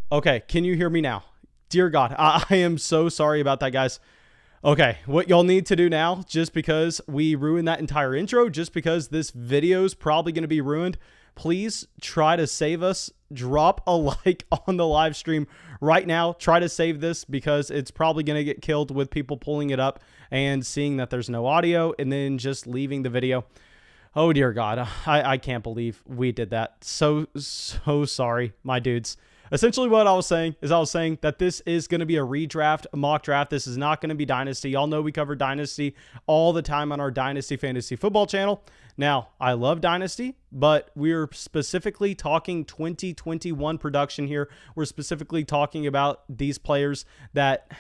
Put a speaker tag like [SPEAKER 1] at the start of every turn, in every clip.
[SPEAKER 1] Okay, can you hear me now? Dear God, I am so sorry about that, guys. Okay, what y'all need to do now, just because we ruined that entire intro, just because this video is probably going to be ruined, please try to save us. Drop a like on the live stream right now. Try to save this because it's probably going to get killed with people pulling it up and seeing that there's no audio and then just leaving the video. Oh, dear God. I can't believe we did that. So sorry, my dudes. Essentially what I was saying is that this is going to be a redraft, a mock draft. This is not going to be Dynasty. Y'all know we cover Dynasty all the time on our Dynasty Fantasy Football channel. Now, I love Dynasty, but we're specifically talking 2021 production here. We're specifically talking about these players that...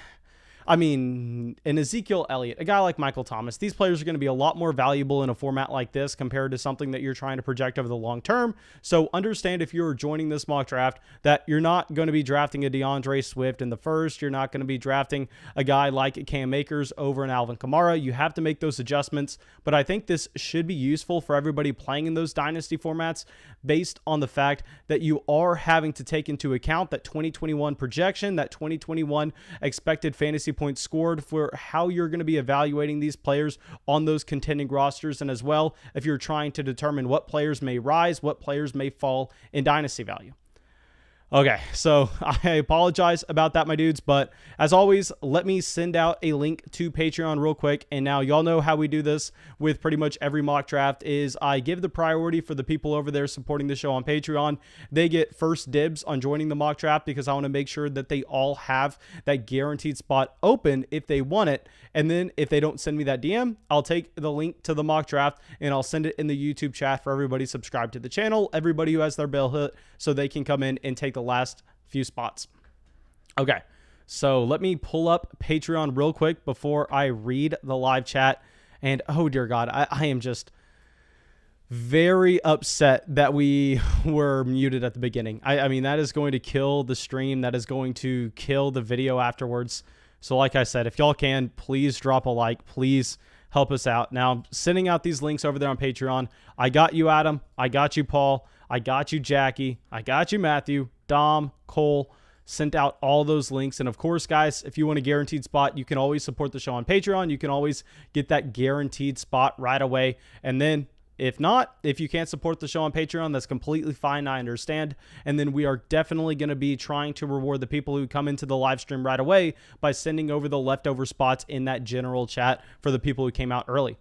[SPEAKER 1] an Ezekiel Elliott, a guy like Michael Thomas, these players are going to be a lot more valuable in a format like this compared to something that you're trying to project over the long term. So understand, if you're joining this mock draft, that you're not going to be drafting a DeAndre Swift in the first. You're not going to be drafting a guy like Cam Akers over an Alvin Kamara. You have to make those adjustments. But I think this should be useful for everybody playing in those dynasty formats, based on the fact that you are having to take into account that 2021 projection, that 2021 expected fantasy points scored, for how you're going to be evaluating these players on those contending rosters, and as well if you're trying to determine what players may rise, what players may fall in dynasty value. Okay, so I apologize about that, my dudes, but as always, let me send out a link to Patreon real quick. And now y'all know how we do this with pretty much every mock draft is I give the priority for the people over there supporting the show on Patreon. They get first dibs on joining the mock draft because I want to make sure that they all have that guaranteed spot open if they want it. And then if they don't send me that DM, I'll take the link to the mock draft and I'll send it in the YouTube chat for everybody subscribed to the channel, everybody who has their bell hit, so they can come in and take the last few spots. Okay, so let me pull up Patreon real quick before I read the live chat. And oh dear God, I am just very upset that we were muted at the beginning. I mean, that is going to kill the stream. That is going to kill the video afterwards. So like I said, if y'all can, please drop a like. Please help us out. Now, I'm sending out these links over there on Patreon. I got you, Adam. I got you, Paul. I got you, Jackie. I got you, Matthew, Dom, Cole. Sent out all those links. And of course, guys, if you want a guaranteed spot, you can always support the show on Patreon. You can always get that guaranteed spot right away. And then if not, if you can't support the show on Patreon, that's completely fine. I understand. And then we are definitely going to be trying to reward the people who come into the live stream right away by sending over the leftover spots in that general chat for the people who came out early.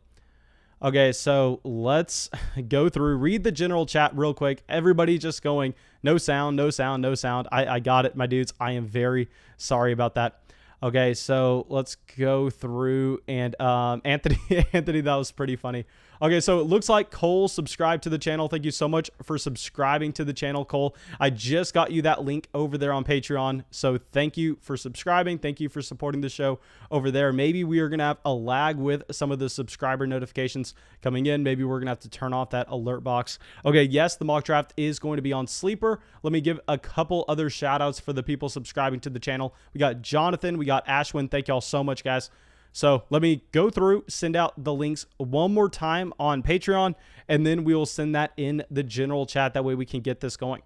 [SPEAKER 1] Okay, so let's go through, read the general chat real quick. Everybody just going, no sound, no sound, no sound. I got it, my dudes. I am very sorry about that. Okay, so let's go through, and Anthony, that was pretty funny. Okay, so it looks like Cole subscribed to the channel. Thank you so much for subscribing to the channel, Cole. I just got you that link over there on Patreon. So thank you for subscribing. Thank you for supporting the show over there. Maybe we are going to have a lag with some of the subscriber notifications coming in. Maybe we're going to have to turn off that alert box. Okay, yes, the mock draft is going to be on Sleeper. Let me give a couple other shout outs for the people subscribing to the channel. We got Jonathan. We got Ashwin. Thank y'all so much, guys. So let me go through, send out the links one more time on Patreon, and then we will send that in the general chat. That way we can get this going.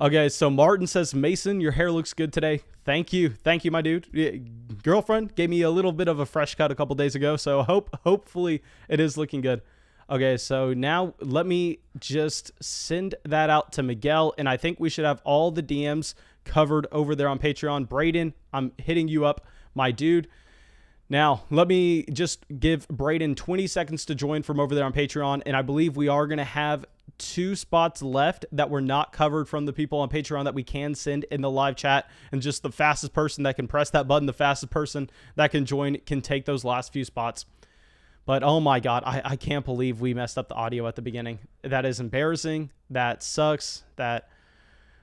[SPEAKER 1] Okay, so Martin says, Mason, your hair looks good today. Thank you. Thank you, my dude. Girlfriend gave me a little bit of a fresh cut a couple days ago, so hopefully it is looking good. Okay, so now let me just send that out to Miguel, and I think we should have all the DMs covered over there on Patreon. Braden, I'm hitting you up, my dude. Now, let me just give Braden 20 seconds to join from over there on Patreon, and I believe we are going to have 2 spots left that were not covered from the people on Patreon that we can send in the live chat, and just the fastest person that can press that button, the fastest person that can join, can take those last few spots. But oh my God, I can't believe we messed up the audio at the beginning. That is embarrassing. That sucks.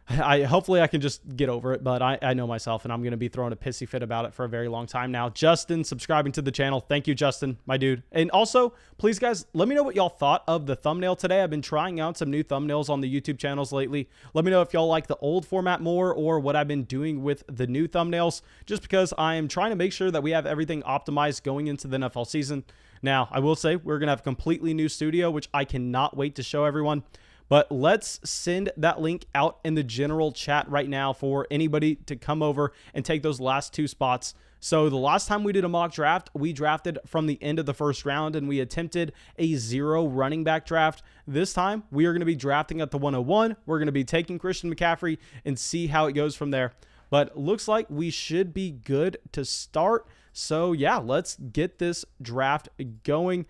[SPEAKER 1] Hopefully I can just get over it, but I know myself, and I'm going to be throwing a pissy fit about it for a very long time now. Justin, subscribing to the channel. Thank you, Justin, my dude. And also, please, guys, let me know what y'all thought of the thumbnail today. I've been trying out some new thumbnails on the YouTube channels lately. Let me know if y'all like the old format more or what I've been doing with the new thumbnails, just because I am trying to make sure that we have everything optimized going into the NFL season. Now, I will say we're going to have a completely new studio, which I cannot wait to show everyone. But let's send that link out in the general chat right now for anybody to come over and take those last 2 spots. So the last time we did a mock draft, we drafted from the end of the first round and we attempted a 0 running back draft. This time we are going to be drafting at the 101. We're going to be taking Christian McCaffrey and see how it goes from there. But looks like we should be good to start. So yeah, let's get this draft going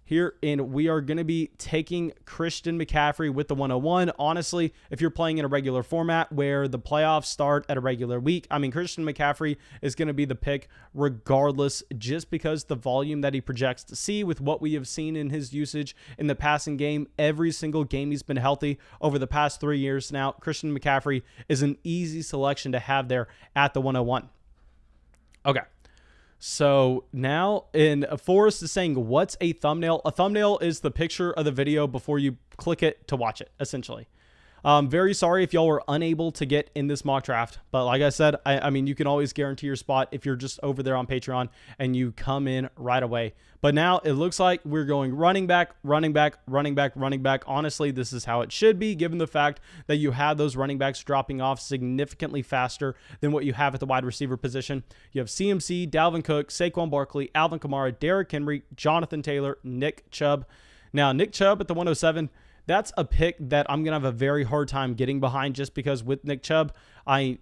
[SPEAKER 1] here, and we are going to be taking Christian McCaffrey with the 101. Honestly, if you're playing in a regular format where the playoffs start at a regular week, I mean, Christian McCaffrey is going to be the pick regardless, just because the volume that he projects to see with what we have seen in his usage in the passing game. Every single game he's been healthy over the past 3 years now, Christian McCaffrey is an easy selection to have there at the 101. Okay. So now, Forrest is saying, what's a thumbnail? A thumbnail is the picture of the video before you click it to watch it, essentially. Very sorry if y'all were unable to get in this mock draft, but like I said, I mean, you can always guarantee your spot if you're just over there on Patreon and you come in right away. But now it looks like we're going running back, running back, running back, running back. Honestly, this is how it should be, given the fact that you have those running backs dropping off significantly faster than what you have at the wide receiver position. You have CMC, Dalvin Cook, Saquon Barkley, Alvin Kamara, Derrick Henry, Jonathan Taylor, Nick Chubb. Now, Nick Chubb at the 107, that's a pick that I'm going to have a very hard time getting behind, just because with Nick Chubb, I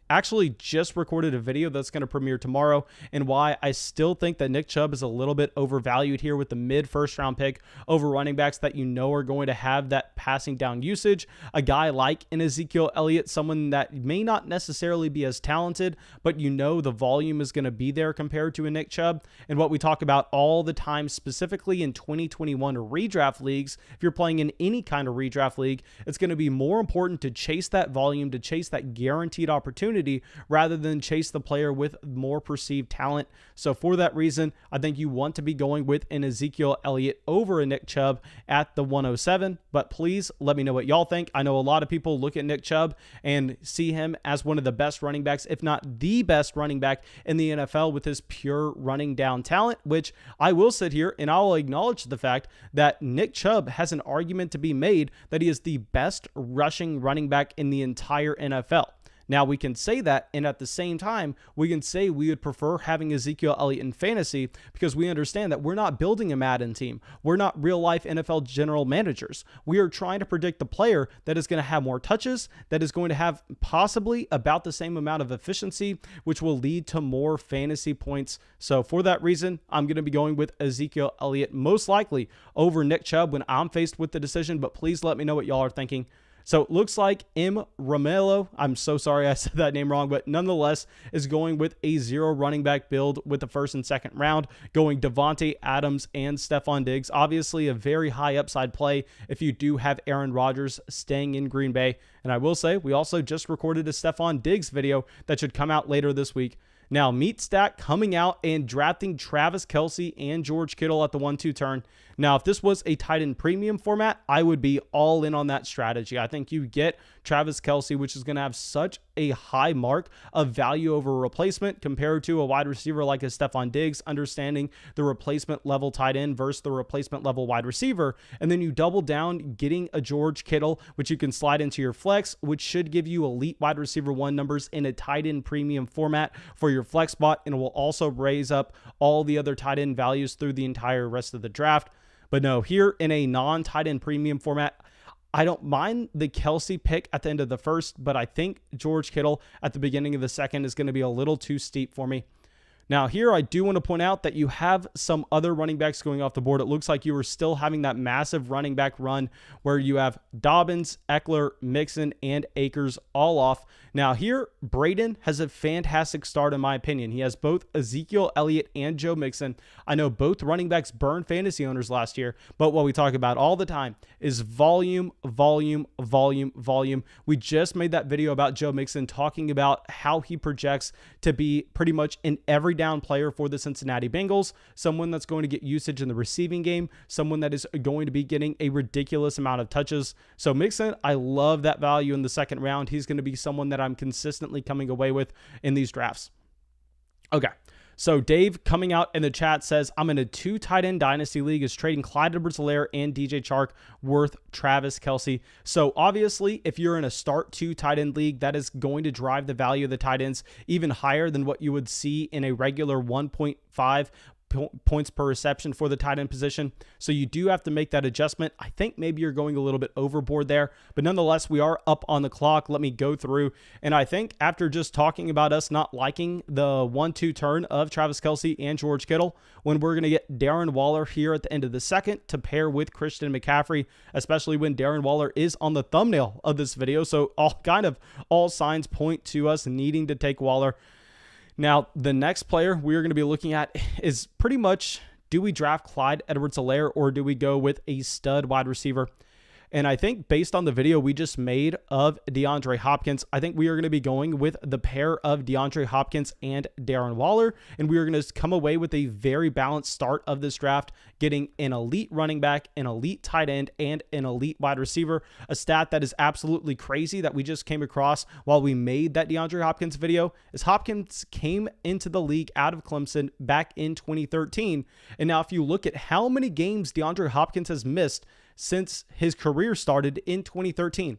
[SPEAKER 1] actually just recorded a video that's going to premiere tomorrow, and why I still think that Nick Chubb is a little bit overvalued here with the mid first round pick over running backs that you know are going to have that passing down usage. A guy like an Ezekiel Elliott, someone that may not necessarily be as talented, but you know the volume is going to be there compared to a Nick Chubb. And what we talk about all the time, specifically in 2021 redraft leagues, if you're playing in any kind of redraft league, it's going to be more important to chase that volume, to chase that guaranteed opportunity, rather than chase the player with more perceived talent. So for that reason, I think you want to be going with an Ezekiel Elliott over a Nick Chubb at the 107. But please let me know what y'all think. I know a lot of people look at Nick Chubb and see him as one of the best running backs, if not the best running back in the NFL, with his pure running down talent, which I will sit here and I'll acknowledge the fact that Nick Chubb has an argument to be made that he is the best rushing running back in the entire NFL. Now, we can say that, and at the same time, we can say we would prefer having Ezekiel Elliott in fantasy, because we understand that we're not building a Madden team. We're not real-life NFL general managers. We are trying to predict the player that is going to have more touches, that is going to have possibly about the same amount of efficiency, which will lead to more fantasy points. So for that reason, I'm going to be going with Ezekiel Elliott most likely over Nick Chubb when I'm faced with the decision, but please let me know what y'all are thinking. So it looks like M. Romelo, I'm so sorry I said that name wrong, but nonetheless is going with a 0 running back build with the first and second round, going Davante Adams and Stephon Diggs. Obviously a very high upside play if you do have Aaron Rodgers staying in Green Bay. And I will say, we also just recorded a Stephon Diggs video that should come out later this week. Now, MeatStack coming out and drafting Travis Kelce and George Kittle at the 1-2 turn. Now, if this was a tight end premium format, I would be all in on that strategy. I think you get Travis Kelce, which is going to have such a high mark of value over a replacement compared to a wide receiver like a Stephon Diggs, understanding the replacement level tight end versus the replacement level wide receiver. And then you double down getting a George Kittle, which you can slide into your flex, which should give you elite wide receiver 1 numbers in a tight end premium format for your flex spot, and it will also raise up all the other tight end values through the entire rest of the draft. But no, here in a non-tight end premium format, I don't mind the Kelce pick at the end of the first, but I think George Kittle at the beginning of the second is going to be a little too steep for me. Now here, I do want to point out that you have some other running backs going off the board. It looks like you are still having that massive running back run where you have Dobbins, Eckler, Mixon, and Akers all off. Now here, Braden has a fantastic start in my opinion. He has both Ezekiel Elliott and Joe Mixon. I know both running backs burned fantasy owners last year, but what we talk about all the time is volume, volume, volume, volume. We just made that video about Joe Mixon talking about how he projects to be pretty much an every down player for the Cincinnati Bengals, someone that's going to get usage in the receiving game, someone that is going to be getting a ridiculous amount of touches. So Mixon, I love that value in the second round. He's going to be someone that I'm consistently coming away with in these drafts. Okay. So Dave coming out in the chat says, I'm in a 2 tight end dynasty league, is trading Clyde Edwards-Helaire and DJ Chark worth Travis Kelce. So obviously, if you're in a start 2 tight end league, that is going to drive the value of the tight ends even higher than what you would see in a regular 1.5 points per reception for the tight end position. So you do have to make that adjustment. I think maybe you're going a little bit overboard there, but nonetheless, we are up on the clock. Let me go through. And I think after just talking about us not liking the 1-2 turn of Travis Kelce and George Kittle, when we're going to get Darren Waller here at the end of the second to pair with Christian McCaffrey, especially when Darren Waller is on the thumbnail of this video. So all signs point to us needing to take Waller. Now, the next player we're going to be looking at is pretty much, do we draft Clyde Edwards-Helaire or do we go with a stud wide receiver? And I think based on the video we just made of DeAndre Hopkins, I think we are going to be going with the pair of DeAndre Hopkins and Darren Waller. And we are going to come away with a very balanced start of this draft, getting an elite running back, an elite tight end, and an elite wide receiver. A stat that is absolutely crazy that we just came across while we made that DeAndre Hopkins video is Hopkins came into the league out of Clemson back in 2013. And now if you look at how many games DeAndre Hopkins has missed since his career started in 2013,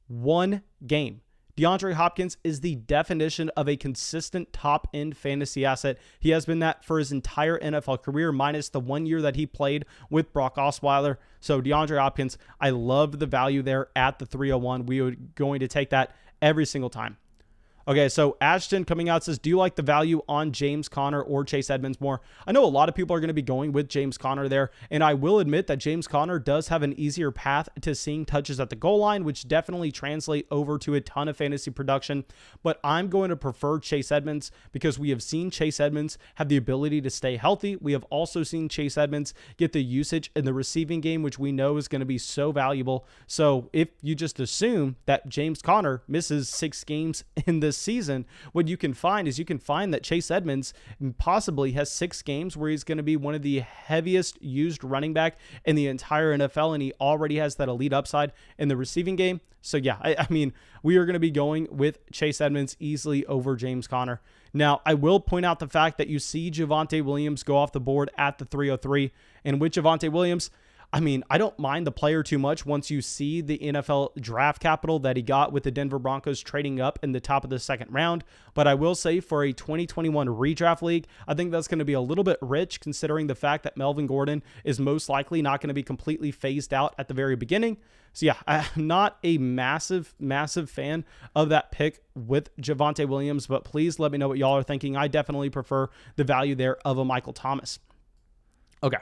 [SPEAKER 1] 1 game. DeAndre Hopkins is the definition of a consistent top-end fantasy asset. He has been that for his entire NFL career, minus the 1 year that he played with Brock Osweiler. So DeAndre Hopkins, I love the value there at the 301. We are going to take that every single time. Okay, so Ashton coming out says, do you like the value on James Conner or Chase Edmonds more? I know a lot of people are going to be going with James Conner there, and I will admit that James Conner does have an easier path to seeing touches at the goal line, which definitely translate over to a ton of fantasy production, but I'm going to prefer Chase Edmonds because we have seen Chase Edmonds have the ability to stay healthy. We have also seen Chase Edmonds get the usage in the receiving game, which we know is going to be so valuable. So if you just assume that James Conner misses 6 games in this season, what you can find is that Chase Edmonds possibly has 6 games where he's going to be one of the heaviest used running back in the entire NFL, and he already has that elite upside in the receiving game. So yeah, I mean, we are going to be going with Chase Edmonds easily over James Conner. Now, I will point out the fact that you see Javonte Williams go off the board at the 303, and with Javonte Williams, I mean, I don't mind the player too much once you see the NFL draft capital that he got with the Denver Broncos trading up in the top of the second round. But I will say for a 2021 redraft league, I think that's going to be a little bit rich considering the fact that Melvin Gordon is most likely not going to be completely phased out at the very beginning. So yeah, I'm not a massive fan of that pick with Javonte Williams, but please let me know what y'all are thinking. I definitely prefer the value there of a Michael Thomas. Okay.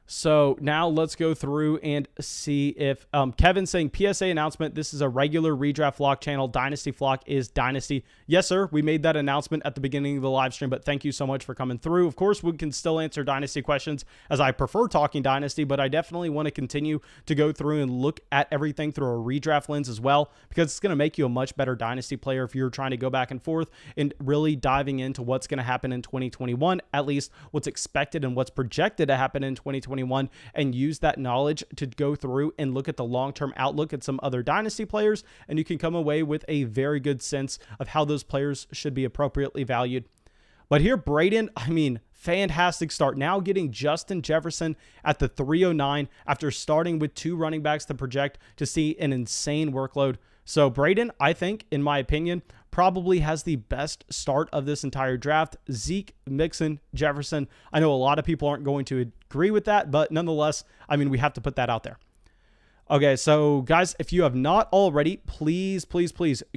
[SPEAKER 1] So now let's go through and see if Kevin's saying PSA announcement. This is a regular redraft flock channel. Dynasty flock is Dynasty. Yes, sir. We made that announcement at the beginning of the live stream, but thank you so much for coming through. Of course, we can still answer Dynasty questions as I prefer talking Dynasty, but I definitely want to continue to go through and look at everything through a redraft lens as well, because it's going to make you a much better Dynasty player if you're trying to go back and forth and really diving into what's going to happen in 2021, at least what's expected and what's projected to happen in 2021. And use that knowledge to go through and look at the long-term outlook at some other dynasty players, and you can come away with a very good sense of how those players should be appropriately valued. But here, Braden, I mean, fantastic start. Now getting Justin Jefferson at the 309 after starting with 2 running backs to project to see an insane workload. So Braden, I think, in my opinion, probably has the best start of this entire draft. Zeke, Mixon, Jefferson. I know a lot of people aren't going to agree with that, but nonetheless, I mean, we have to put that out there. Okay, so guys, if you have not already, please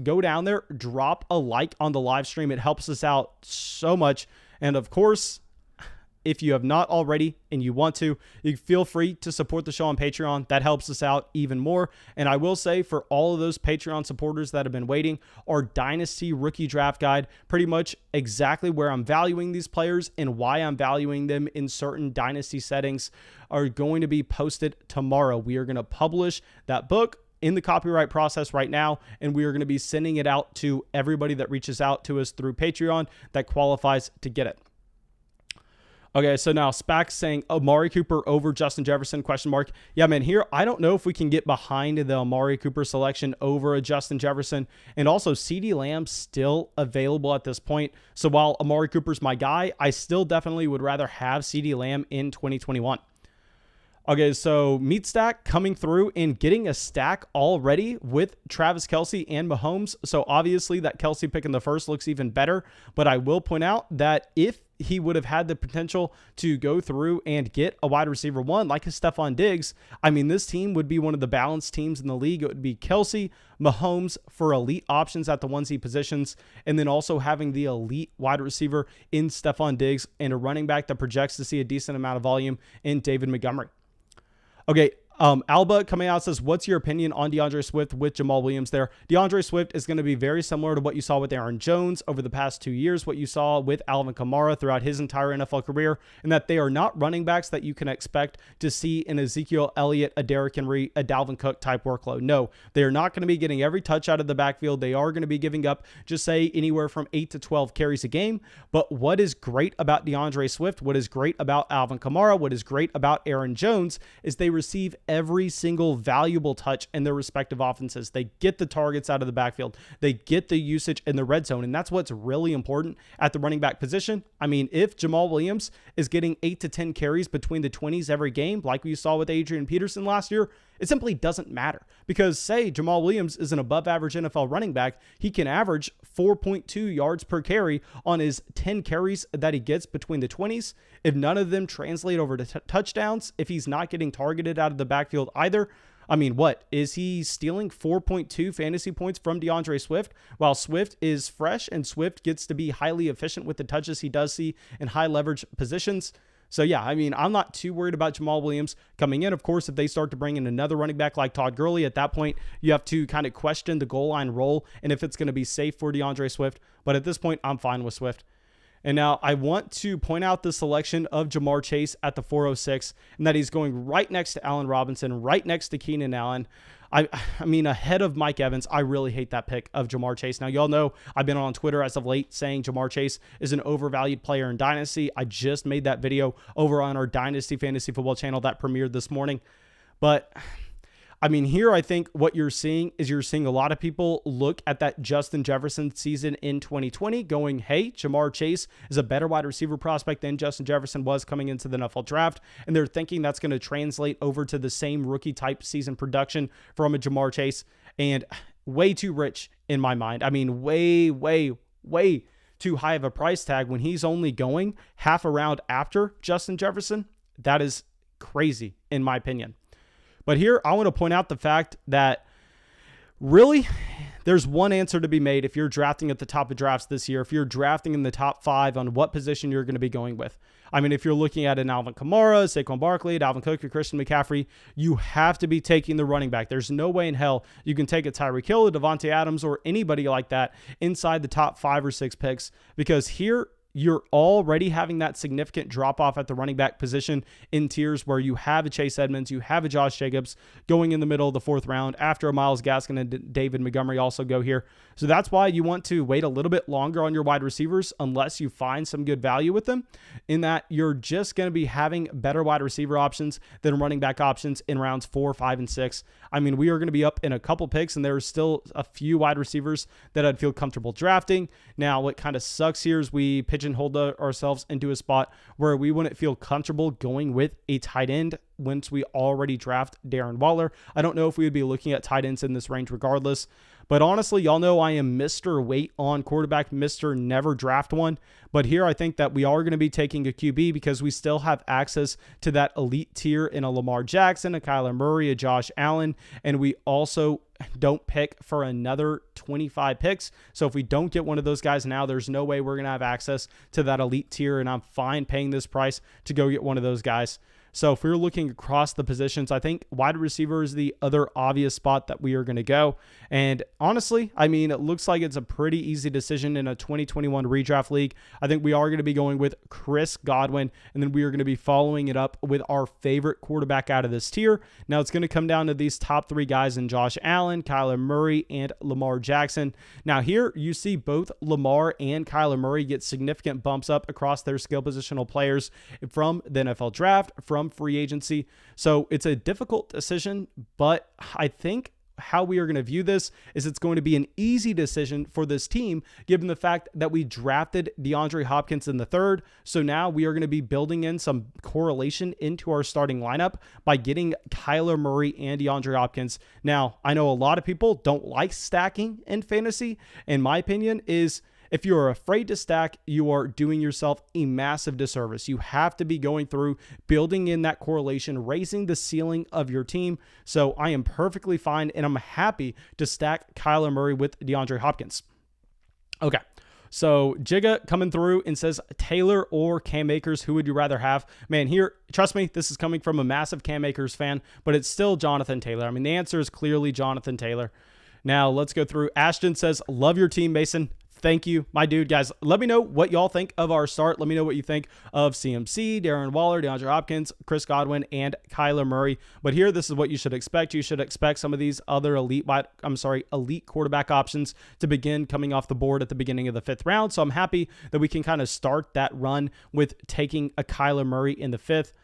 [SPEAKER 1] go down there, drop a like on the live stream. It helps us out so much. And of course, if you have not already and you want to, you feel free to support the show on Patreon. That helps us out even more. And I will say, for all of those Patreon supporters that have been waiting, our Dynasty Rookie Draft Guide, pretty much exactly where I'm valuing these players and why I'm valuing them in certain Dynasty settings, are going to be posted tomorrow. We are going to publish that book in the copyright process right now, and we are going to be sending it out to everybody that reaches out to us through Patreon that qualifies to get it. Okay, so now SPAC saying Amari Cooper over Justin Jefferson, question mark. Yeah, man, here, I don't know if we can get behind the Amari Cooper selection over a Justin Jefferson. And also, CeeDee Lamb still available at this point. So while Amari Cooper's my guy, I still definitely would rather have CeeDee Lamb in 2021. Okay, so Meat Stack coming through and getting a stack already with Travis Kelce and Mahomes. So obviously that Kelce pick in the first looks even better. But I will point out that if he would have had the potential to go through and get a wide receiver one like a Stephon Diggs, I mean, this team would be one of the balanced teams in the league. It would be Kelce, Mahomes for elite options at the onesie positions, and then also having the elite wide receiver in Stephon Diggs and a running back that projects to see a decent amount of volume in David Montgomery. Okay, Alba coming out says, what's your opinion on DeAndre Swift with Jamal Williams there? DeAndre Swift is going to be very similar to what you saw with Aaron Jones over the past 2 years, what you saw with Alvin Kamara throughout his entire NFL career, and that they are not running backs that you can expect to see an Ezekiel Elliott, a Derrick Henry, a Dalvin Cook type workload. No, they are not going to be getting every touch out of the backfield. They are going to be giving up, just say, anywhere from 8 to 12 carries a game. But what is great about DeAndre Swift, what is great about Alvin Kamara, what is great about Aaron Jones is they receive every single valuable touch in their respective offenses. They get the targets out of the backfield. They get the usage in the red zone. And that's what's really important at the running back position. I mean, if Jamal Williams is getting 8 to 10 carries between the 20s every game, like we saw with Adrian Peterson last year, it simply doesn't matter. Because say Jamal Williams is an above average NFL running back, he can average 4.2 yards per carry on his 10 carries that he gets between the 20s. If none of them translate over to touchdowns, if he's not getting targeted out of the backfield either, I mean, what? Is he stealing 4.2 fantasy points from DeAndre Swift while Swift is fresh and Swift gets to be highly efficient with the touches he does see in high leverage positions? So yeah, I mean, I'm not too worried about Jamal Williams coming in. Of course, if they start to bring in another running back like Todd Gurley, at that point, you have to kind of question the goal line role and if it's going to be safe for DeAndre Swift. But at this point, I'm fine with Swift. And now I want to point out the selection of Ja'Marr Chase at the 406, and that he's going right next to Allen Robinson, right next to Keenan Allen. I mean, ahead of Mike Evans. I really hate that pick of Ja'Marr Chase. Now, y'all know I've been on Twitter as of late saying Ja'Marr Chase is an overvalued player in Dynasty. I just made that video over on our Dynasty Fantasy Football channel that premiered this morning. But I mean, here I think what you're seeing is you're seeing a lot of people look at that Justin Jefferson season in 2020 going, hey, Ja'Marr Chase is a better wide receiver prospect than Justin Jefferson was coming into the NFL draft. And they're thinking that's going to translate over to the same rookie type season production from a Ja'Marr Chase. And way too rich in my mind. I mean, way too high of a price tag when he's only going half a round after Justin Jefferson. That is crazy in my opinion. But here, I want to point out the fact that really, there's one answer to be made if you're drafting at the top of drafts this year, if you're drafting in the top 5 on what position you're going to be going with. I mean, if you're looking at an Alvin Kamara, Saquon Barkley, Dalvin Cook, or Christian McCaffrey, you have to be taking the running back. There's no way in hell you can take a Tyreek Hill, a Devontae Adams, or anybody like that inside the top 5 or 6 picks, because here, you're already having that significant drop-off at the running back position in tiers where you have a Chase Edmonds, you have a Josh Jacobs going in the middle of the 4th round after a Myles Gaskin and David Montgomery also go here. So that's why you want to wait a little bit longer on your wide receivers unless you find some good value with them, in that you're just going to be having better wide receiver options than running back options in rounds 4, 5, and 6. I mean, we are going to be up in a couple picks, and there's still a few wide receivers that I'd feel comfortable drafting. Now, what kind of sucks here is we pigeonholed ourselves into a spot where we wouldn't feel comfortable going with a tight end once we already draft Darren Waller. I don't know if we would be looking at tight ends in this range regardless. But honestly, y'all know I am Mr. Wait on quarterback, Mr. Never Draft One. But here I think that we are going to be taking a QB because we still have access to that elite tier in a Lamar Jackson, a Kyler Murray, a Josh Allen, and we also don't pick for another 25 picks. So if we don't get one of those guys now, there's no way we're going to have access to that elite tier, and I'm fine paying this price to go get one of those guys. So if we're looking across the positions, I think wide receiver is the other obvious spot that we are going to go. And honestly, I mean, it looks like it's a pretty easy decision in a 2021 redraft league. I think we are going to be going with Chris Godwin, and then we are going to be following it up with our favorite quarterback out of this tier. Now it's going to come down to these top 3 guys in Josh Allen, Kyler Murray, and Lamar Jackson. Now here you see both Lamar and Kyler Murray get significant bumps up across their skill positional players from the NFL draft, from free agency. So it's a difficult decision, but I think how we are going to view this is it's going to be an easy decision for this team, given the fact that we drafted DeAndre Hopkins in the 3rd. So now we are going to be building in some correlation into our starting lineup by getting Kyler Murray and DeAndre Hopkins. Now, I know a lot of people don't like stacking in fantasy, and my opinion is if you are afraid to stack, you are doing yourself a massive disservice. You have to be going through, building in that correlation, raising the ceiling of your team. So I am perfectly fine, and I'm happy to stack Kyler Murray with DeAndre Hopkins. Okay, so Jigga coming through and says, Taylor or Cam Akers, who would you rather have? Man, here, trust me, this is coming from a massive Cam Akers fan, but it's still Jonathan Taylor. I mean, the answer is clearly Jonathan Taylor. Now, let's go through. Ashton says, love your team, Mason. Thank you, my dude. Guys, let me know what y'all think of our start. Let me know what you think of CMC, Darren Waller, DeAndre Hopkins, Chris Godwin, and Kyler Murray. But here, this is what you should expect. You should expect some of these other elite quarterback options to begin coming off the board at the beginning of the 5th round. So I'm happy that we can kind of start that run with taking a Kyler Murray in the 5th.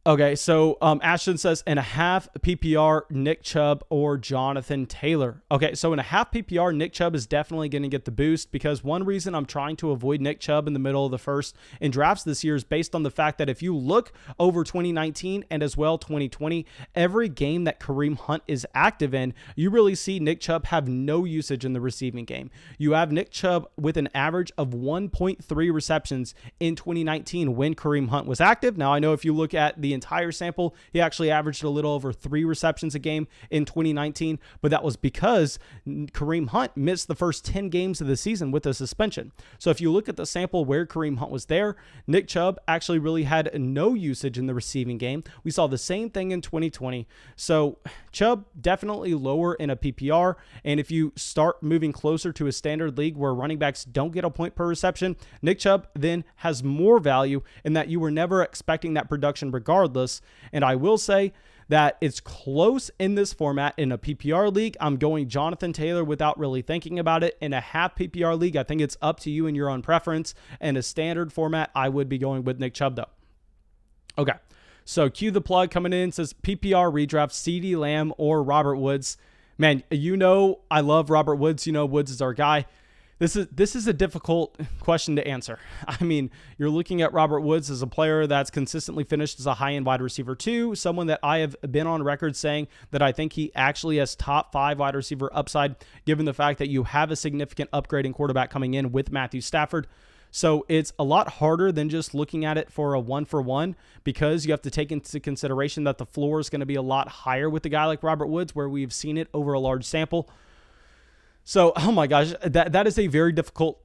[SPEAKER 1] Okay, so Ashton says, in a half PPR, Nick Chubb or Jonathan Taylor. Okay, so in a half PPR, Nick Chubb is definitely going to get the boost, because one reason I'm trying to avoid Nick Chubb in the middle of the 1st in drafts this year is based on the fact that if you look over 2019 and as well 2020, every game that Kareem Hunt is active in, you really see Nick Chubb have no usage in the receiving game. You have Nick Chubb with an average of 1.3 receptions in 2019 when Kareem Hunt was active. Now, I know if you look at the entire sample, he actually averaged a little over 3 receptions a game in 2019, but that was because Kareem Hunt missed the first 10 games of the season with a suspension. So if you look at the sample where Kareem Hunt was there, Nick Chubb actually really had no usage in the receiving game. We saw the same thing in 2020. So Chubb definitely lower in a PPR, and if you start moving closer to a standard league where running backs don't get a point per reception, Nick Chubb then has more value in that you were never expecting that production regardless. And I will say that it's close in this format. In a PPR league, I'm going Jonathan Taylor without really thinking about it. In a half PPR league, I think it's up to you and your own preference. In a standard format, I would be going with Nick Chubb though. Okay, so cue the plug coming in. Says PPR redraft, CeeDee Lamb or Robert Woods. Man, you know I love Robert Woods. You know Woods is our guy. This is a difficult question to answer. I mean, you're looking at Robert Woods as a player that's consistently finished as a high-end wide receiver 2, someone that I have been on record saying that I think he actually has top 5 wide receiver upside, given the fact that you have a significant upgrade in quarterback coming in with Matthew Stafford. So it's a lot harder than just looking at it for a 1-for-1, because you have to take into consideration that the floor is going to be a lot higher with a guy like Robert Woods, where we've seen it over a large sample. So, oh my gosh, that is a very difficult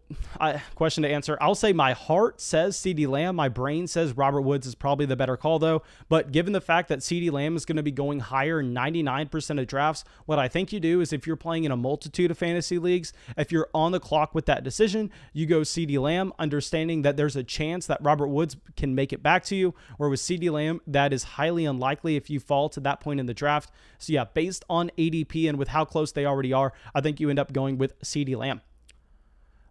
[SPEAKER 1] question to answer. I'll say my heart says CeeDee Lamb. My brain says Robert Woods is probably the better call, though. But given the fact that CeeDee Lamb is going to be going higher in 99% of drafts, what I think you do is, if you're playing in a multitude of fantasy leagues, if you're on the clock with that decision, you go CeeDee Lamb, understanding that there's a chance that Robert Woods can make it back to you. Or with CeeDee Lamb, that is highly unlikely if you fall to that point in the draft. So yeah, based on ADP and with how close they already are, I think you end up going with CeeDee Lamb.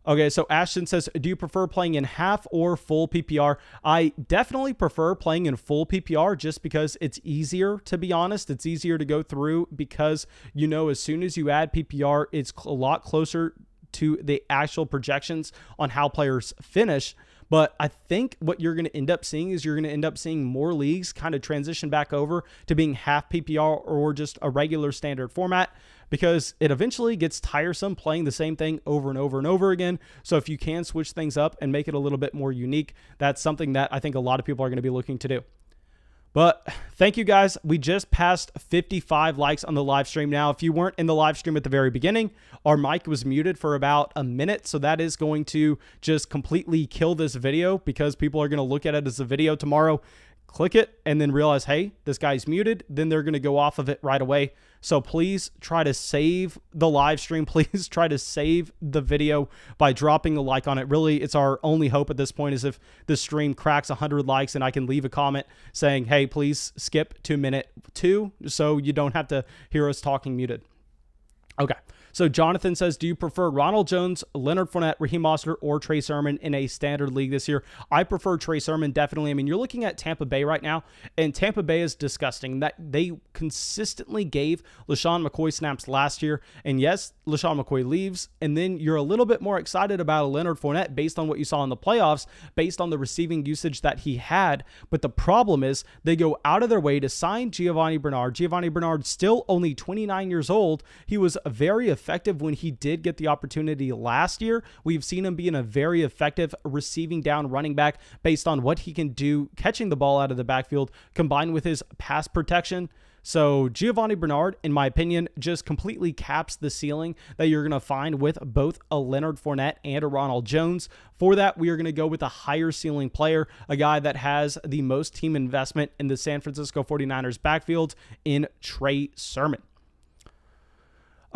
[SPEAKER 1] Okay, so Ashton says, do you prefer playing in half or full PPR? I definitely prefer playing in full PPR, just because it's easier, to be honest. It's easier to go through because, you know, as soon as you add PPR, it's a lot closer to the actual projections on how players finish. But I think what you're going to end up seeing is you're going to end up seeing more leagues kind of transition back over to being half PPR or just a regular standard format, because it eventually gets tiresome playing the same thing over and over and over again. So if you can switch things up and make it a little bit more unique, that's something that I think a lot of people are going to be looking to do. But thank you guys. We just passed 55 likes on the live stream. Now, if you weren't in the live stream at the very beginning, our mic was muted for about a minute. So that is going to just completely kill this video, because people are going to look at it as a video tomorrow. click it and then realize, hey, this guy's muted, then they're going to go off of it right away. So please try to save the live stream. Please try to save the video by dropping a like on it. Really, it's our only hope at this point is if the stream cracks 100 likes and I can leave a comment saying, hey, please skip to minute 2 so you don't have to hear us talking muted. Okay. So Jonathan says, do you prefer Ronald Jones, Leonard Fournette, Raheem Mostert, or Trey Sermon in a standard league this year? I prefer Trey Sermon, definitely. I mean, you're looking at Tampa Bay right now, and Tampa Bay is disgusting. That they consistently gave LeSean McCoy snaps last year, and yes, LeSean McCoy leaves, and then you're a little bit more excited about a Leonard Fournette based on what you saw in the playoffs, based on the receiving usage that he had. But the problem is they go out of their way to sign Giovanni Bernard. Giovanni Bernard, still only 29 years old. He was very effective when he did get the opportunity last year. We've seen him being a very effective receiving down running back based on what he can do catching the ball out of the backfield combined with his pass protection. So Giovanni Bernard, in my opinion, just completely caps the ceiling that you're going to find with both a Leonard Fournette and a Ronald Jones. For that, we are going to go with a higher ceiling player, a guy that has the most team investment in the San Francisco 49ers backfield in Trey Sermon.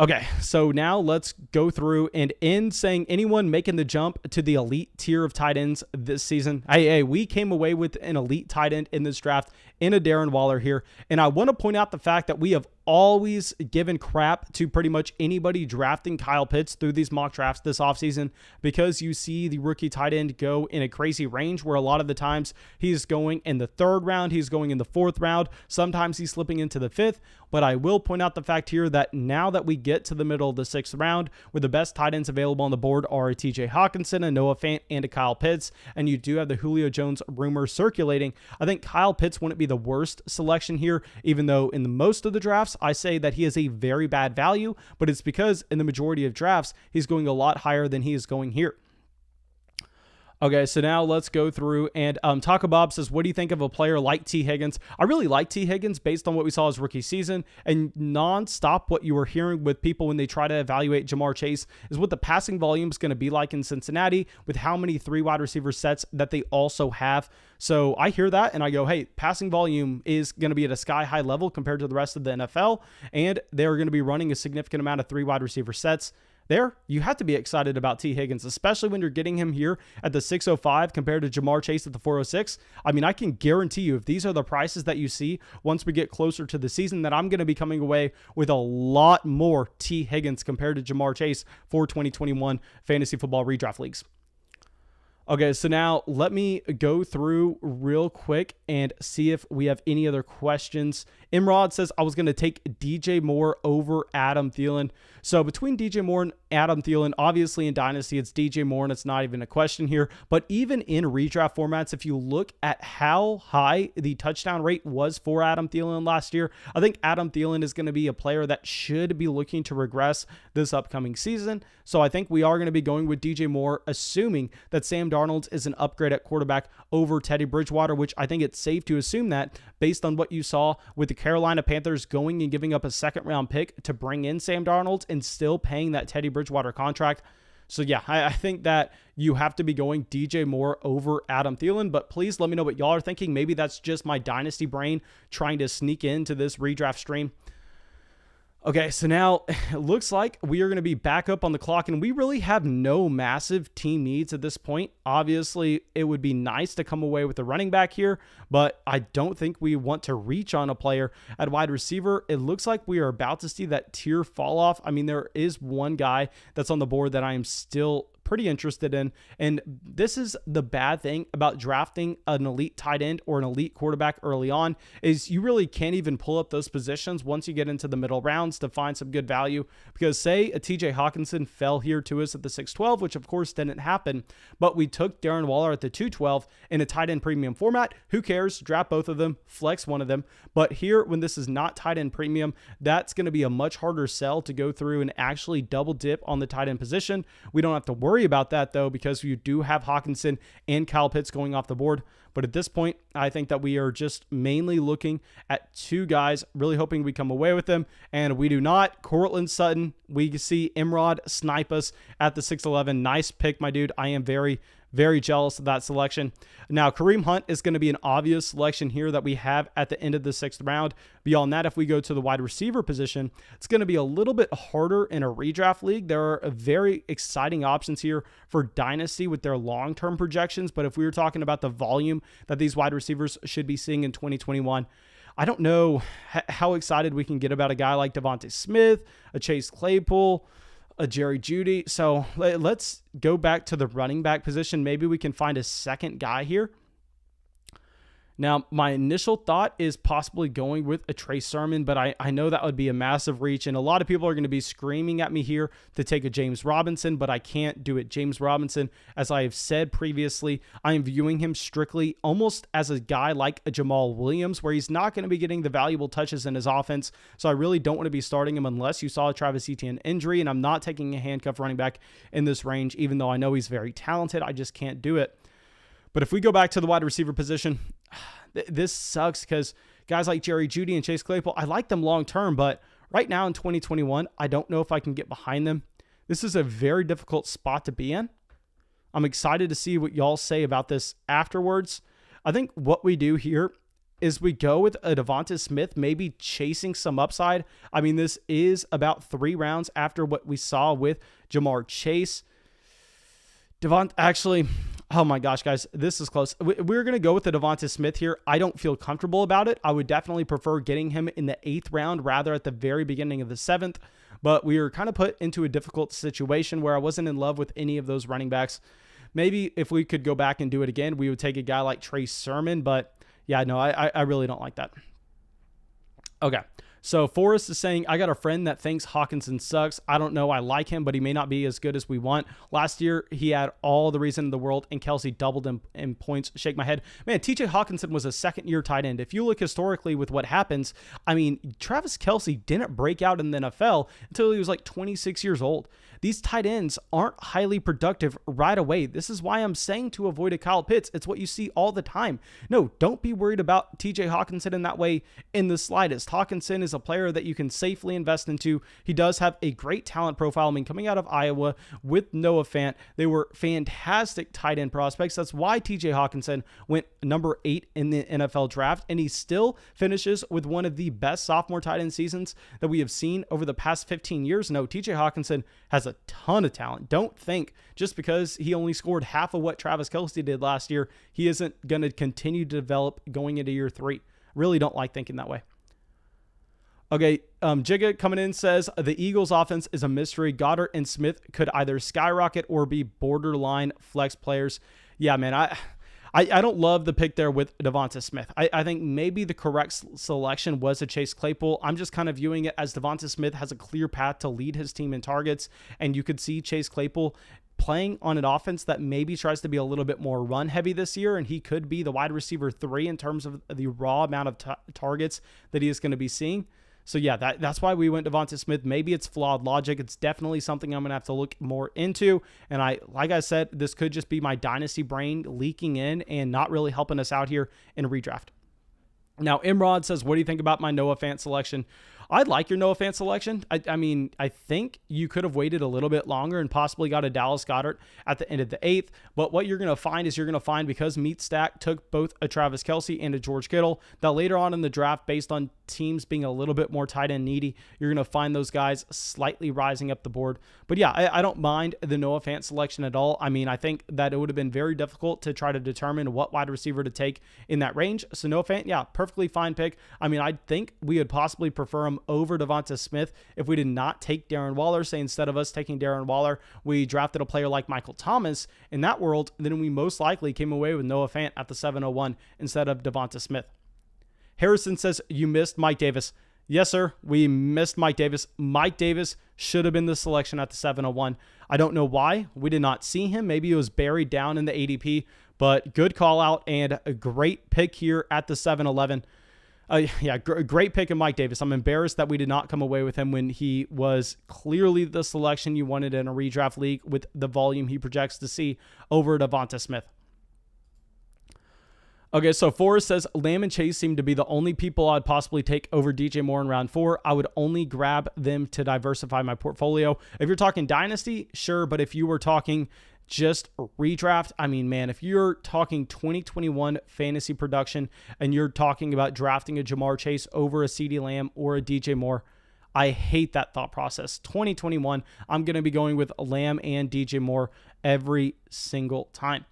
[SPEAKER 1] Okay, so now let's go through and end saying anyone making the jump to the elite tier of tight ends this season. Hey, we came away with an elite tight end in this draft in a Darren Waller here. And I want to point out the fact that we have always given crap to pretty much anybody drafting Kyle Pitts through these mock drafts this offseason because you see the rookie tight end go in a crazy range where a lot of the times he's going in the 3rd round, he's going in the 4th round, sometimes he's slipping into the 5th. But I will point out the fact here that now that we get to the middle of the 6th round, where the best tight ends available on the board are a TJ Hawkinson, a Noah Fant, and a Kyle Pitts, and you do have the Julio Jones rumor circulating, I think Kyle Pitts wouldn't be the worst selection here, even though in the most of the drafts, I say that he is a very bad value, but it's because in the majority of drafts, he's going a lot higher than he is going here. Okay, so now let's go through and Taco Bob says, what do you think of a player like T. Higgins? I really like T. Higgins based on what we saw his rookie season, and nonstop what you were hearing with people when they try to evaluate Ja'Marr Chase is what the passing volume is going to be like in Cincinnati with how many 3 wide receiver sets that they also have. So I hear that and I go, hey, passing volume is going to be at a sky high level compared to the rest of the NFL, and they're going to be running a significant amount of 3 wide receiver sets. There, you have to be excited about T. Higgins, especially when you're getting him here at the 605 compared to Ja'Marr Chase at the 406. I mean, I can guarantee you if these are the prices that you see once we get closer to the season, that I'm going to be coming away with a lot more T. Higgins compared to Ja'Marr Chase for 2021 fantasy football redraft leagues. Okay, so now let me go through real quick and see if we have any other questions. Imrod says, I was going to take DJ Moore over Adam Thielen. So between DJ Moore and Adam Thielen, obviously in Dynasty, it's DJ Moore, and it's not even a question here. But even in redraft formats, if you look at how high the touchdown rate was for Adam Thielen last year, I think Adam Thielen is going to be a player that should be looking to regress this upcoming season. So I think we are going to be going with DJ Moore, assuming that Sam Darnold is an upgrade at quarterback over Teddy Bridgewater, which I think it's safe to assume that based on what you saw with the Carolina Panthers going and giving up a 2nd round pick to bring in Sam Darnold and still paying that Teddy Bridgewater contract. So yeah, I think that you have to be going DJ Moore over Adam Thielen, but please let me know what y'all are thinking. Maybe that's just my Dynasty brain trying to sneak into this redraft stream. Okay, so now it looks like we are going to be back up on the clock, and we really have no massive team needs at this point. Obviously, it would be nice to come away with a running back here, but I don't think we want to reach on a player at wide receiver. It looks like we are about to see that tier fall off. I mean, there is one guy that's on the board that I am still pretty interested in. And this is the bad thing about drafting an elite tight end or an elite quarterback early on, is you really can't even pull up those positions once you get into the middle rounds to find some good value. Because say a TJ Hawkinson fell here to us at the 612, which of course didn't happen, but we took Darren Waller at the 212 in a tight end premium format. Who cares? Draft both of them, flex one of them. But here, when this is not tight end premium, that's going to be a much harder sell to go through and actually double dip on the tight end position. We don't have to worry about that though, because you do have Hawkinson and Kyle Pitts going off the board. But at this point, I think that we are just mainly looking at 2 guys, really hoping we come away with them. And we do not. Courtland Sutton, we see Imrod snipe us at the 611. Nice pick, my dude. I am very, Very jealous of that selection. Now, Kareem Hunt is going to be an obvious selection here that we have at the end of the 6th round. Beyond that, if we go to the wide receiver position, it's going to be a little bit harder in a redraft league. There are very exciting options here for Dynasty with their long-term projections, but if we were talking about the volume that these wide receivers should be seeing in 2021, I don't know how excited we can get about a guy like Devonta Smith, a Chase Claypool, a Jerry Jeudy. So let's go back to the running back position. Maybe we can find a second guy here. Now, my initial thought is possibly going with a Trey Sermon, but I know that would be a massive reach, and a lot of people are going to be screaming at me here to take a James Robinson, but I can't do it. James Robinson, as I have said previously, I am viewing him strictly almost as a guy like a Jamal Williams, where he's not going to be getting the valuable touches in his offense, so I really don't want to be starting him unless you saw a Travis Etienne injury, and I'm not taking a handcuff running back in this range, even though I know he's very talented. I just can't do it. But if we go back to the wide receiver position, this sucks because guys like Jerry Jeudy and Chase Claypool, I like them long term, but right now in 2021, I don't know if I can get behind them. This is a very difficult spot to be in. I'm excited to see what y'all say about this afterwards. I think what we do here is we go with a Devonta Smith, maybe chasing some upside. I mean, this is about 3 rounds after what we saw with Ja'Marr Chase. Actually, oh my gosh, guys, this is close. We're going to go with the Devonta Smith here. I don't feel comfortable about it. I would definitely prefer getting him in the 8th round rather at the very beginning of the 7th. But we were kind of put into a difficult situation where I wasn't in love with any of those running backs. Maybe if we could go back and do it again, we would take a guy like Trey Sermon. But yeah, no, I really don't like that. Okay. So Forrest is saying, I got a friend that thinks Hockenson sucks. I don't know. I like him, but he may not be as good as we want. Last year, he had all the reason in the world, and Kelsey doubled him in points. Shake my head. Man, TJ Hockenson was a second-year tight end. If you look historically with what happens, I mean, Travis Kelsey didn't break out in the NFL until he was like 26 years old. These tight ends aren't highly productive right away. This is why I'm saying to avoid a Kyle Pitts. It's what you see all the time. No, don't be worried about TJ Hockenson in that way in the slightest. Hockenson is a player that you can safely invest into. He does have a great talent profile. I mean, coming out of Iowa with Noah Fant, they were fantastic tight end prospects. That's why TJ Hockenson went number 8 in the NFL draft, and he still finishes with one of the best sophomore tight end seasons that we have seen over the past 15 years. No, TJ Hockenson has a ton of talent. Don't think just because he only scored half of what Travis Kelsey did last year, he isn't going to continue to develop going into year 3. Really don't like thinking that way. Okay, Jigga coming in says, the Eagles offense is a mystery. Goddard and Smith could either skyrocket or be borderline flex players. Yeah, man, I don't love the pick there with Devonta Smith. I think maybe the correct selection was a Chase Claypool. I'm just kind of viewing it as Devonta Smith has a clear path to lead his team in targets, and you could see Chase Claypool playing on an offense that maybe tries to be a little bit more run heavy this year, and he could be the wide receiver 3 in terms of the raw amount of targets that he is going to be seeing. So yeah, that's why we went Devonta Smith. Maybe it's flawed logic. It's definitely something I'm going to have to look more into. And like I said, this could just be my dynasty brain leaking in and not really helping us out here in a redraft. Now, Imrod says, what do you think about my Noah Fant selection? I'd like your Noah Fant selection. I mean, I think you could have waited a little bit longer and possibly got a Dallas Goedert at the end of the 8th. But what you're going to find is because Meat Stack took both a Travis Kelsey and a George Kittle, that later on in the draft, based on teams being a little bit more tight end needy, you're going to find those guys slightly rising up the board. But yeah, I don't mind the Noah Fant selection at all. I mean, I think that it would have been very difficult to try to determine what wide receiver to take in that range. So Noah Fant, yeah, perfectly fine pick. I mean, I think we would possibly prefer him over Devonta Smith if we did not take Darren Waller. Say instead of us taking Darren Waller, we drafted a player like Michael Thomas. In that world, then we most likely came away with Noah Fant at the 701 instead of Devonta Smith. Harrison says, you missed Mike Davis. Yes, sir. We missed Mike Davis. Mike Davis should have been the selection at the 701. I don't know why we did not see him. Maybe he was buried down in the ADP, but good call out and a great pick here at the 711. Great pick of Mike Davis. I'm embarrassed that we did not come away with him when he was clearly the selection you wanted in a redraft league with the volume he projects to see over Devonta Smith. Okay, so Forrest says, Lamb and Chase seem to be the only people I'd possibly take over DJ Moore in round 4. I would only grab them to diversify my portfolio. If you're talking Dynasty, sure, but if you were talking just redraft. I mean, man, if you're talking 2021 fantasy production and you're talking about drafting a Jamar Chase over a CeeDee Lamb or a DJ Moore, I hate that thought process. 2021, I'm going to be going with Lamb and DJ Moore every single time.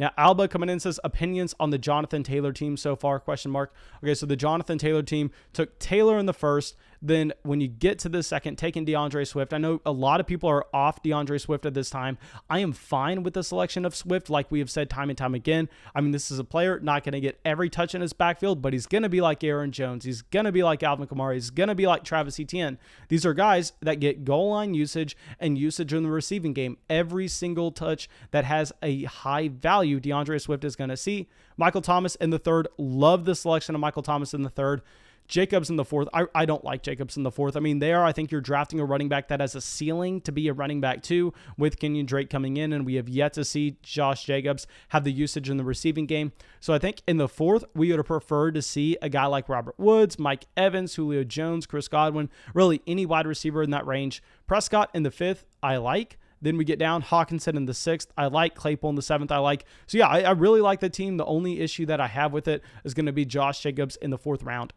[SPEAKER 1] Now, Alba coming in says, opinions on the Jonathan Taylor team so far, question mark. Okay, so the Jonathan Taylor team took Taylor in the first. Then when you get to the second, taking DeAndre Swift. I know a lot of people are off DeAndre Swift at this time. I am fine with the selection of Swift, like we have said time and time again. I mean, this is a player not going to get every touch in his backfield, but he's going to be like Aaron Jones. He's going to be like Alvin Kamara. He's going to be like Travis Etienne. These are guys that get goal line usage and usage in the receiving game. Every single touch that has a high value, DeAndre Swift is going to see. Michael Thomas in the third. Love the selection of Michael Thomas in the third. Jacobs in the fourth. I don't like Jacobs in the fourth. I mean, I think you're drafting a running back that has a ceiling to be a running back too, with Kenyon Drake coming in, and we have yet to see Josh Jacobs have the usage in the receiving game. So I think in the fourth, we would have preferred to see a guy like Robert Woods, Mike Evans, Julio Jones, Chris Godwin, really any wide receiver in that range. Prescott in the fifth, I like. Then we get down Hawkinson in the sixth. I like Claypool in the seventh. I like. So yeah, I really like the team. The only issue that I have with it is going to be Josh Jacobs in the fourth round.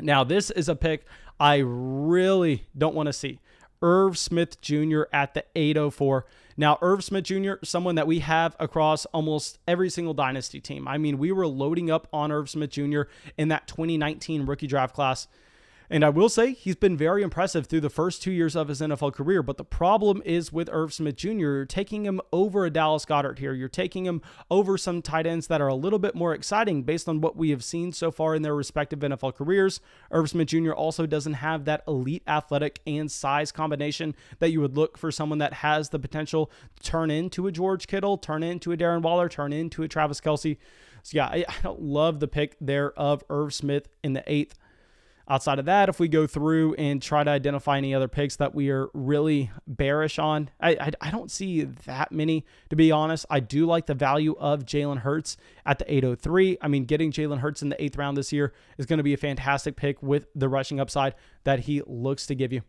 [SPEAKER 1] Now, this is a pick I really don't want to see. Irv Smith Jr. at the 804. Now, Irv Smith Jr., someone that we have across almost every single dynasty team. I mean, we were loading up on Irv Smith Jr. in that 2019 rookie draft class. And I will say he's been very impressive through the first 2 years of his NFL career. But the problem is with Irv Smith Jr., you're taking him over a Dallas Goedert here. You're taking him over some tight ends that are a little bit more exciting based on what we have seen so far in their respective NFL careers. Irv Smith Jr. also doesn't have that elite athletic and size combination that you would look for someone that has the potential to turn into a George Kittle, turn into a Darren Waller, turn into a Travis Kelce. So yeah, I don't love the pick there of Irv Smith in the 8th. Outside of that, if we go through and try to identify any other picks that we are really bearish on, I don't see that many, to be honest. I do like the value of Jalen Hurts at the 803. I mean, getting Jalen Hurts in the 8th round this year is going to be a fantastic pick with the rushing upside that he looks to give you.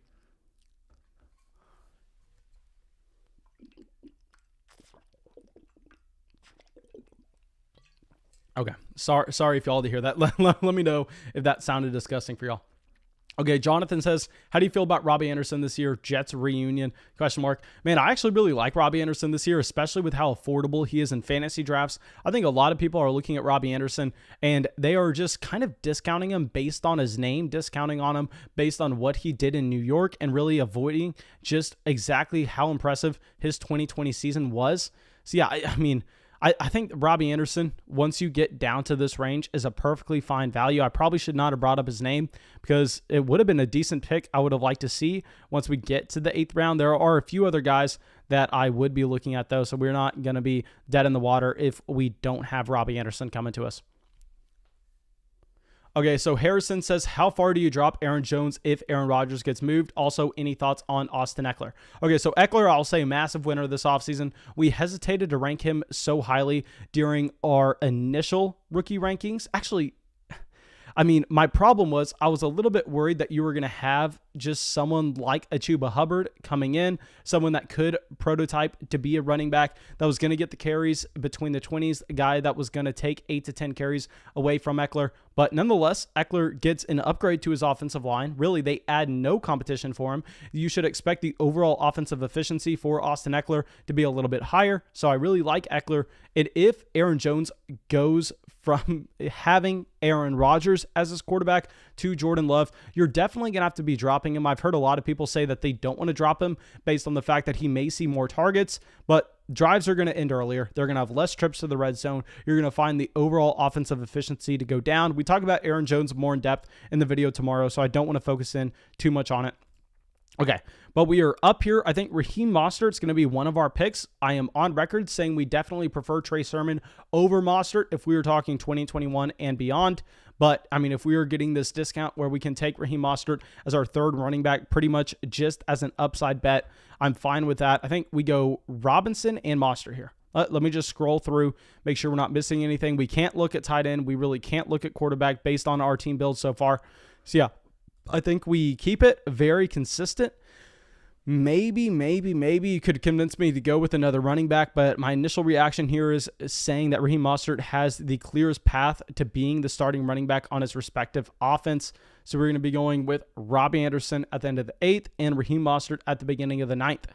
[SPEAKER 1] Okay, sorry if y'all had to hear that. Let me know if that sounded disgusting for y'all. Okay, Jonathan says, how do you feel about Robbie Anderson this year? Jets reunion, question mark. Man, I actually really like Robbie Anderson this year, especially with how affordable he is in fantasy drafts. I think a lot of people are looking at Robbie Anderson and they are just kind of discounting him based on his name, discounting on him based on what he did in New York, and really avoiding just exactly how impressive his 2020 season was. So yeah, I mean, I think Robbie Anderson, once you get down to this range, is a perfectly fine value. I probably should not have brought up his name because it would have been a decent pick I would have liked to see once we get to the 8th round. There are a few other guys that I would be looking at, though, so we're not going to be dead in the water if we don't have Robbie Anderson coming to us. Okay, so Harrison says, how far do you drop Aaron Jones if Aaron Rodgers gets moved? Also, any thoughts on Austin Eckler? Okay, so Eckler, I'll say massive winner this offseason. We hesitated to rank him so highly during our initial rookie rankings. Actually, I mean, my problem was I was a little bit worried that you were going to have just someone like a Chuba Hubbard coming in, someone that could prototype to be a running back that was going to get the carries between the 20s, a guy that was going to take 8 to 10 carries away from Eckler. But nonetheless, Eckler gets an upgrade to his offensive line. Really, they add no competition for him. You should expect the overall offensive efficiency for Austin Eckler to be a little bit higher. So I really like Eckler. And if Aaron Jones goes from having Aaron Rodgers as his quarterback to Jordan Love, you're definitely going to have to be dropping him. I've heard a lot of people say that they don't want to drop him based on the fact that he may see more targets, but drives are going to end earlier. They're going to have less trips to the red zone. You're going to find the overall offensive efficiency to go down. We talk about Aaron Jones more in depth in the video tomorrow, so I don't want to focus in too much on it. Okay, but we are up here. I think Raheem Mostert's going to be one of our picks. I am on record saying we definitely prefer Trey Sermon over Mostert if we were talking 2021 and beyond. But, I mean, if we were getting this discount where we can take Raheem Mostert as our third running back pretty much just as an upside bet, I'm fine with that. I think we go Robinson and Mostert here. Let me just scroll through, make sure we're not missing anything. We can't look at tight end. We really can't look at quarterback based on our team build so far. So, yeah, I think we keep it very consistent. Maybe you could convince me to go with another running back, but my initial reaction here is saying that Raheem Mostert has the clearest path to being the starting running back on his respective offense. So we're going to be going with Robbie Anderson at the end of the 8th and Raheem Mostert at the beginning of the 9th.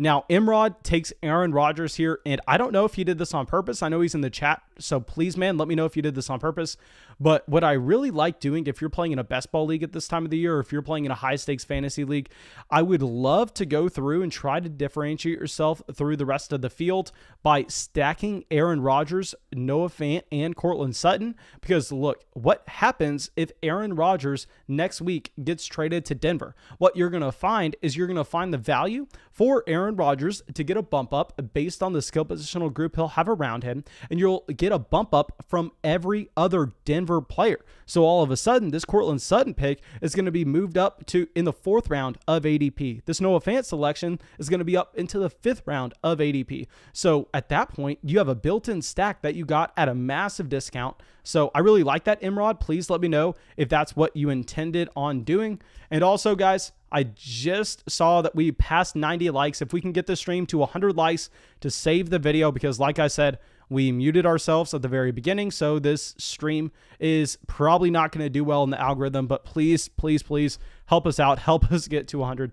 [SPEAKER 1] Now, Imrod takes Aaron Rodgers here, and I don't know if he did this on purpose. I know he's in the chat, so please, man, let me know if you did this on purpose. But what I really like doing, if you're playing in a best ball league at this time of the year, or if you're playing in a high-stakes fantasy league, I would love to go through and try to differentiate yourself through the rest of the field by stacking Aaron Rodgers, Noah Fant, and Courtland Sutton. Because, look, what happens if Aaron Rodgers next week gets traded to Denver? What you're going to find is you're going to find the value for Aaron Rodgers to get a bump up based on the skill positional group he'll have around him, and you'll get a bump up from every other Denver player. So all of a sudden, this Courtland Sutton pick is going to be moved up to in the 4th round of ADP. This Noah Fant selection is going to be up into the 5th round of ADP. So at that point, you have a built-in stack that you got at a massive discount. So I really like that, Imrod. Please let me know if that's what you intended on doing. And also, guys, I just saw that we passed 90 likes. If we can get this stream to 100 likes to save the video, because like I said, we muted ourselves at the very beginning, so this stream is probably not going to do well in the algorithm, but please, please, please help us out. Help us get to 100.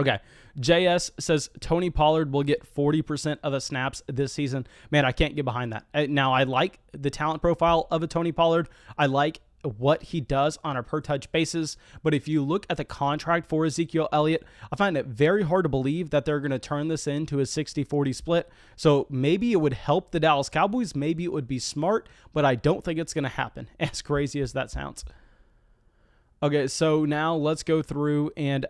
[SPEAKER 1] Okay, JS says Tony Pollard will get 40% of the snaps this season. Man, I can't get behind that. Now, I like the talent profile of a Tony Pollard. I like what he does on a per touch basis. But if you look at the contract for Ezekiel Elliott, I find it very hard to believe that they're going to turn this into a 60-40 split. So maybe it would help the Dallas Cowboys. Maybe it would be smart, but I don't think it's going to happen, as crazy as that sounds. Okay, so now let's go through and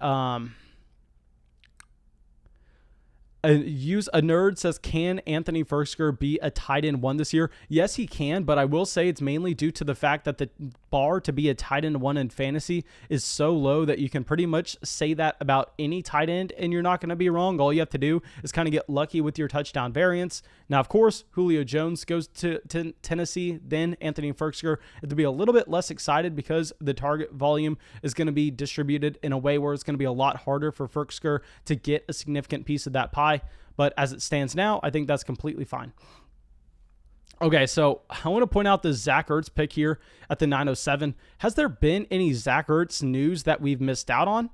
[SPEAKER 1] use a nerd says, can Anthony Firkser be a tight end 1 this year? Yes, he can, but I will say it's mainly due to the fact that the bar to be a tight end 1 in fantasy is so low that you can pretty much say that about any tight end and you're not going to be wrong. All you have to do is kind of get lucky with your touchdown variance. Now, of course, Julio Jones goes to Tennessee, then Anthony Firkser. To be a little bit less excited because the target volume is going to be distributed in a way where it's going to be a lot harder for Firkser to get a significant piece of that pie. But as it stands now, I think that's completely fine. Okay, so I want to point out the Zach Ertz pick here at the 907. Has there been any Zach Ertz news that we've missed out on?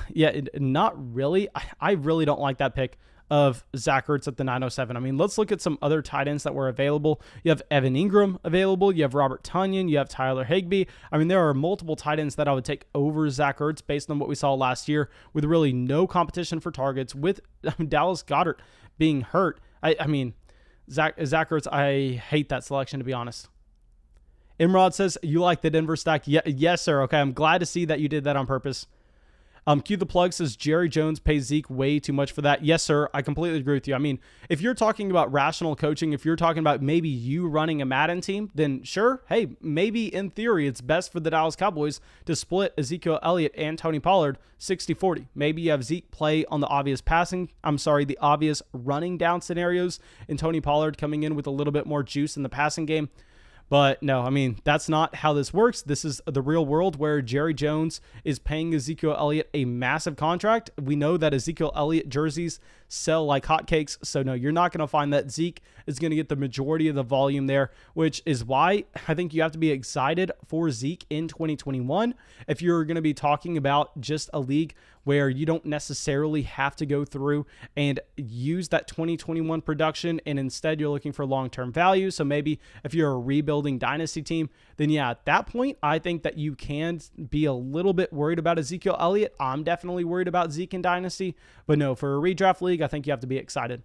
[SPEAKER 1] Yeah, not really. I really don't like that pick of Zach Ertz at the 907. I mean, let's look at some other tight ends that were available. You have Evan Ingram available. You have Robert Tonyan. You have Tyler Higbee. I mean, there are multiple tight ends that I would take over Zach Ertz based on what we saw last year with really no competition for targets, with Dallas Goedert being hurt. I mean, Zach Ertz, I hate that selection, to be honest. Imrod says, you like the Denver stack? Yes, sir. Okay, I'm glad to see that you did that on purpose. Q the Plug says Jerry Jones pays Zeke way too much for that. Yes, sir. I completely agree with you. I mean, if you're talking about rational coaching, if you're talking about maybe you running a Madden team, then sure. Hey, maybe in theory, it's best for the Dallas Cowboys to split Ezekiel Elliott and Tony Pollard 60-40. Maybe you have Zeke play on the obvious running down scenarios and Tony Pollard coming in with a little bit more juice in the passing game. But no, I mean, that's not how this works. This is the real world where Jerry Jones is paying Ezekiel Elliott a massive contract. We know that Ezekiel Elliott jerseys sell like hotcakes. So no, you're not going to find that Zeke is going to get the majority of the volume there, which is why I think you have to be excited for Zeke in 2021. If you're going to be talking about just a league where you don't necessarily have to go through and use that 2021 production, and instead you're looking for long-term value. So maybe if you're a rebuilding dynasty team, then yeah, at that point, I think that you can be a little bit worried about Ezekiel Elliott. I'm definitely worried about Zeke in dynasty, but no, for a redraft league, I think you have to be excited.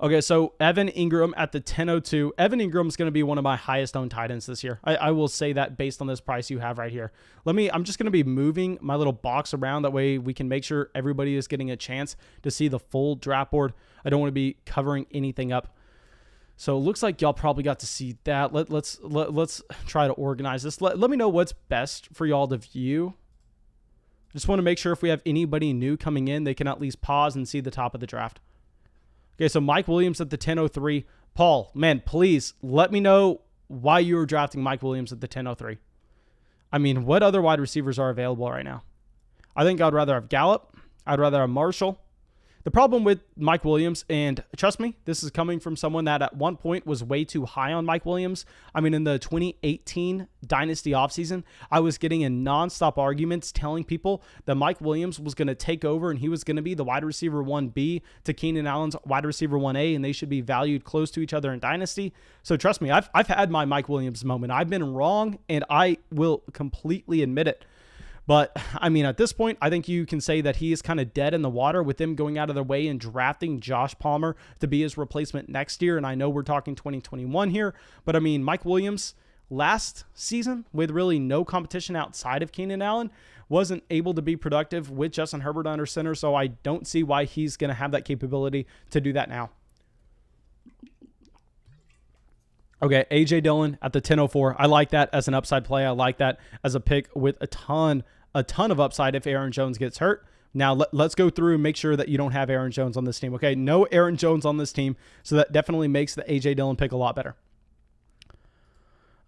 [SPEAKER 1] Okay, so Evan Ingram at the 1002. Evan Ingram is going to be one of my highest owned tight ends this year. I will say that based on this price you have right here. I'm just going to be moving my little box around. That way we can make sure everybody is getting a chance to see the full draft board. I don't want to be covering anything up. So it looks like y'all probably got to see that. Let's try to organize this. Let me know what's best for y'all to view. Just want to make sure if we have anybody new coming in, they can at least pause and see the top of the draft. Okay, so Mike Williams at the 1003. Paul, man, please let me know why you were drafting Mike Williams at the 1003. I mean, what other wide receivers are available right now? I think I'd rather have Gallup. I'd rather have Marshall. The problem with Mike Williams, and trust me, this is coming from someone that at one point was way too high on Mike Williams. I mean, in the 2018 Dynasty offseason, I was getting in nonstop arguments telling people that Mike Williams was going to take over and he was going to be the wide receiver 1B to Keenan Allen's wide receiver 1A, and they should be valued close to each other in Dynasty. So trust me, I've had my Mike Williams moment. I've been wrong, and I will completely admit it. But, I mean, at this point, I think you can say that he is kind of dead in the water with them going out of their way and drafting Josh Palmer to be his replacement next year. And I know we're talking 2021 here, but I mean, Mike Williams last season with really no competition outside of Keenan Allen wasn't able to be productive with Justin Herbert under center. So I don't see why he's going to have that capability to do that now. Okay, A.J. Dillon at the 10:04. I like that as an upside play. I like that as a pick with a ton of upside if Aaron Jones gets hurt. Now, let's go through and make sure that you don't have Aaron Jones on this team. Okay, no Aaron Jones on this team, so that definitely makes the A.J. Dillon pick a lot better.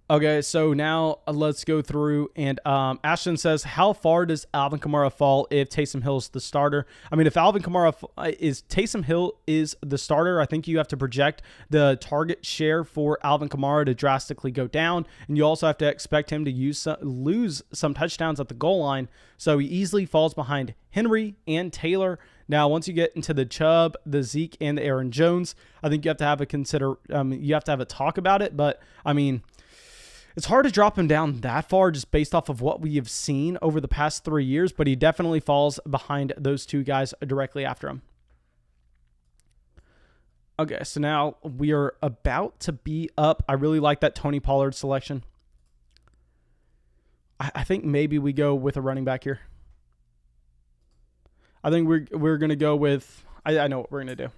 [SPEAKER 1] Okay, so now let's go through, and Ashton says, how far does Alvin Kamara fall if Taysom Hill's the starter? I mean, if Taysom Hill is the starter, I think you have to project the target share for Alvin Kamara to drastically go down, and you also have to expect him to lose some touchdowns at the goal line, so he easily falls behind Henry and Taylor. Now, once you get into the Chubb, the Zeke, and the Aaron Jones, I think you have to have a talk about it, but I mean, it's hard to drop him down that far just based off of what we have seen over the past 3 years, but he definitely falls behind those two guys directly after him. Okay, so now we are about to be up. I really like that Tony Pollard selection. I think maybe we go with a running back here. I think we're going to go with, I know what we're going to do.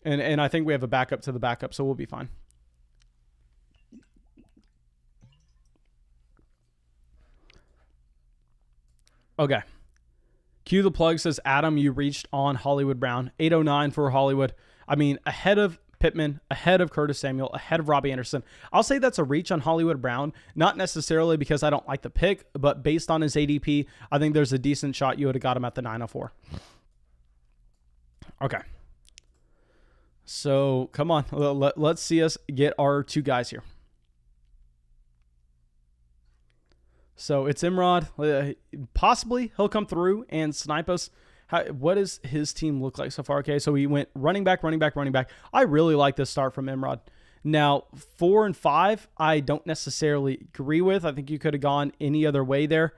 [SPEAKER 1] And I think we have a backup to the backup, so we'll be fine. Okay. Cue the plug says, Adam, you reached on Hollywood Brown. 809 for Hollywood. I mean, ahead of Pittman, ahead of Curtis Samuel, ahead of Robbie Anderson. I'll say that's a reach on Hollywood Brown, not necessarily because I don't like the pick, but based on his ADP, I think there's a decent shot you would have got him at the 904. Okay. So, come on. Let's see us get our two guys here. So it's Imrod. Possibly he'll come through and snipe us. What does his team look like so far? Okay, so he went running back. I really like this start from Imrod. Now, 4 and 5, I don't necessarily agree with. I think you could have gone any other way there.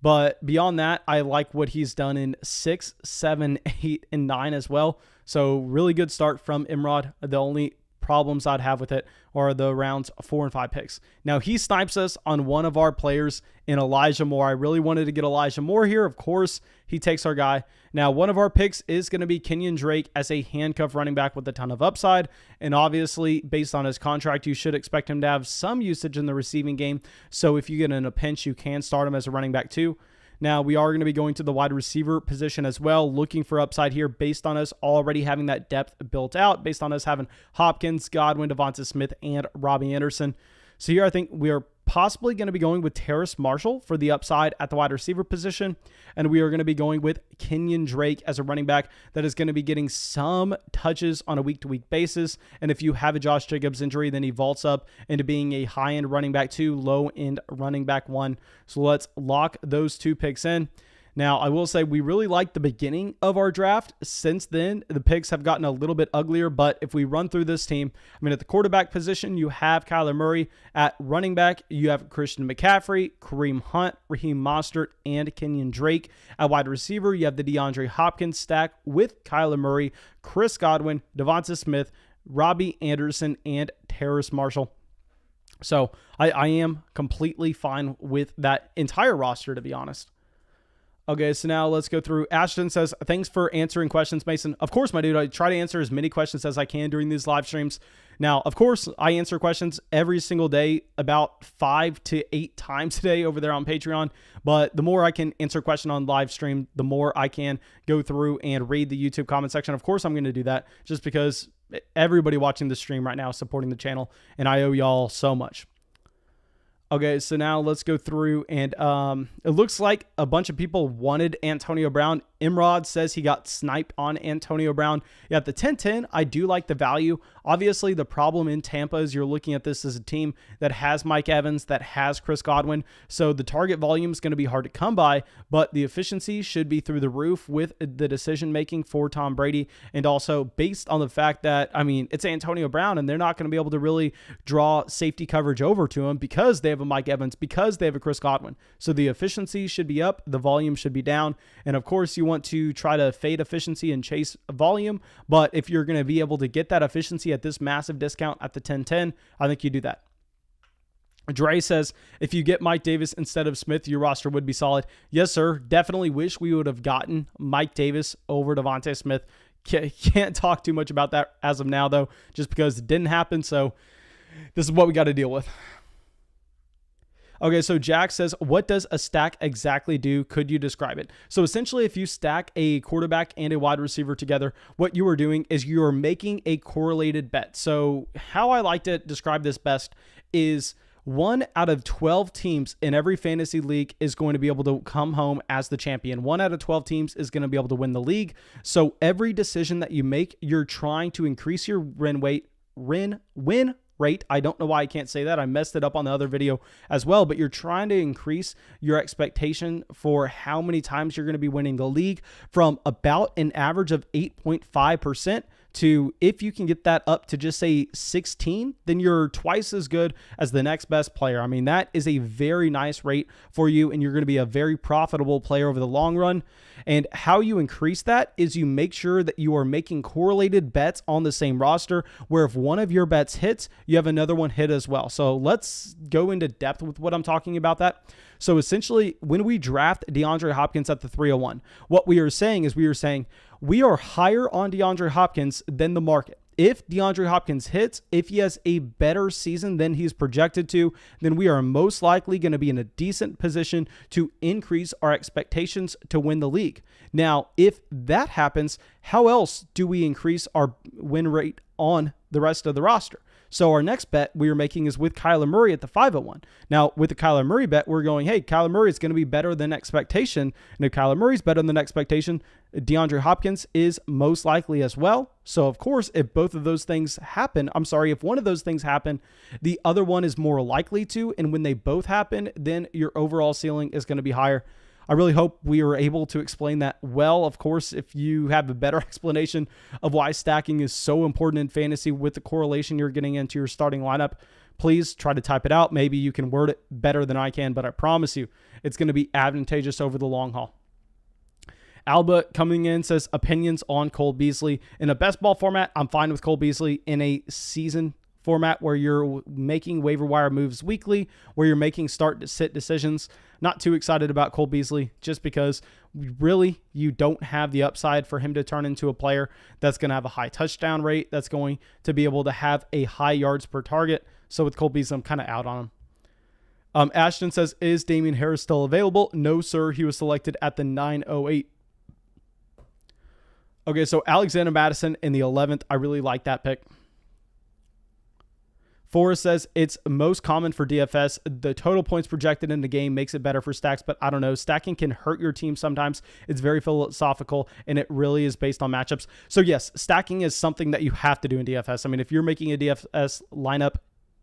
[SPEAKER 1] But beyond that, I like what he's done in 6, 7, 8, and 9 as well. So really good start from Imrod. The only problems I'd have with it are the rounds 4 and 5 picks. Now he snipes us on one of our players in Elijah Moore. I really wanted to get Elijah Moore here. Of course, he takes our guy. Now one of our picks is going to be Kenyon Drake as a handcuff running back with a ton of upside. And obviously, based on his contract, you should expect him to have some usage in the receiving game. So if you get in a pinch, you can start him as a running back too. Now, we are going to be going to the wide receiver position as well, looking for upside here based on us already having that depth built out, based on us having Hopkins, Godwin, Devonta Smith, and Robbie Anderson. So here I think we are possibly going to be going with Terrace Marshall for the upside at the wide receiver position. And we are going to be going with Kenyon Drake as a running back that is going to be getting some touches on a week-to-week basis. And if you have a Josh Jacobs injury, then he vaults up into being a high-end running back 2, low-end running back 1. So let's lock those two picks in. Now, I will say we really like the beginning of our draft. Since then, the picks have gotten a little bit uglier, but if we run through this team, I mean, at the quarterback position, you have Kyler Murray. At running back, you have Christian McCaffrey, Kareem Hunt, Raheem Mostert, and Kenyon Drake. At wide receiver, you have the DeAndre Hopkins stack with Kyler Murray, Chris Godwin, Devonta Smith, Robbie Anderson, and Terrace Marshall. So I am completely fine with that entire roster, to be honest. Okay, so now let's go through. Ashton says, thanks for answering questions, Mason. Of course, my dude, I try to answer as many questions as I can during these live streams. Now, of course, I answer questions every single day, about 5 to 8 times a day over there on Patreon. But the more I can answer a question on live stream, the more I can go through and read the YouTube comment section. Of course, I'm going to do that just because everybody watching the stream right now is supporting the channel, and I owe y'all so much. Okay, so now let's go through, and it looks like a bunch of people wanted Antonio Brown. Imrod says he got sniped on Antonio Brown. Yeah, at the 10-10, I do like the value. Obviously, the problem in Tampa is you're looking at this as a team that has Mike Evans, that has Chris Godwin, so the target volume is going to be hard to come by, but the efficiency should be through the roof with the decision-making for Tom Brady, and also based on the fact that, I mean, it's Antonio Brown, and they're not going to be able to really draw safety coverage over to him because they have a Mike Evans, because they have a Chris Godwin. So the efficiency should be up, the volume should be down, and of course you want to try to fade efficiency and chase volume, but if you're going to be able to get that efficiency at this massive discount at the 10-10, I think you do that. Dre says, if you get Mike Davis instead of Smith, your roster would be solid. Yes, sir. Definitely wish we would have gotten Mike Davis over Devontae Smith. Can't talk too much about that as of now, though, just because it didn't happen. So this is what we got to deal with. Okay, so Jack says, what does a stack exactly do? Could you describe it? So essentially, if you stack a quarterback and a wide receiver together, what you are doing is you are making a correlated bet. So how I like to describe this best is 1 out of 12 teams in every fantasy league is going to be able to come home as the champion. 1 out of 12 teams is going to be able to win the league. So every decision that you make, you're trying to increase your win rate. I don't know why I can't say that. I messed it up on the other video as well, but you're trying to increase your expectation for how many times you're going to be winning the league from about an average of 8.5% to, if you can get that up to just say 16, then you're twice as good as the next best player. I mean, that is a very nice rate for you, and you're going to be a very profitable player over the long run. And how you increase that is you make sure that you are making correlated bets on the same roster, where if one of your bets hits, you have another one hit as well. So let's go into depth with what I'm talking about that. So essentially, when we draft DeAndre Hopkins at the 301, what we are saying is we are higher on DeAndre Hopkins than the market. If DeAndre Hopkins hits, if he has a better season than he's projected to, then we are most likely going to be in a decent position to increase our expectations to win the league. Now, if that happens, how else do we increase our win rate on the rest of the roster? So our next bet we are making is with Kyler Murray at the 501. Now, with the Kyler Murray bet, we're going, hey, Kyler Murray is going to be better than expectation. And if Kyler Murray is better than expectation, DeAndre Hopkins is most likely as well. So, of course, if both of those things happen, if one of those things happen, the other one is more likely to. And when they both happen, then your overall ceiling is going to be higher. I really hope we were able to explain that well. Of course, if you have a better explanation of why stacking is so important in fantasy with the correlation you're getting into your starting lineup, please try to type it out. Maybe you can word it better than I can, but I promise you it's going to be advantageous over the long haul. Alba coming in says, opinions on Cole Beasley. In a best ball format, I'm fine with Cole Beasley. In a season format where you're making waiver wire moves weekly, where you're making start to sit decisions, not too excited about Cole Beasley, just because really you don't have the upside for him to turn into a player that's going to have a high touchdown rate, that's going to be able to have a high yards per target. So with Cole Beasley, I'm kind of out on him. Ashton says, is Damian Harris still available? No, sir. He was selected at the 908. Okay, so Alexander Mattison in the 11th. I really like that pick. Forrest says it's most common for DFS. The total points projected in the game makes it better for stacks, but I don't know. Stacking can hurt your team sometimes. It's very philosophical, and it really is based on matchups. So yes, stacking is something that you have to do in DFS. I mean, if you're making a DFS lineup,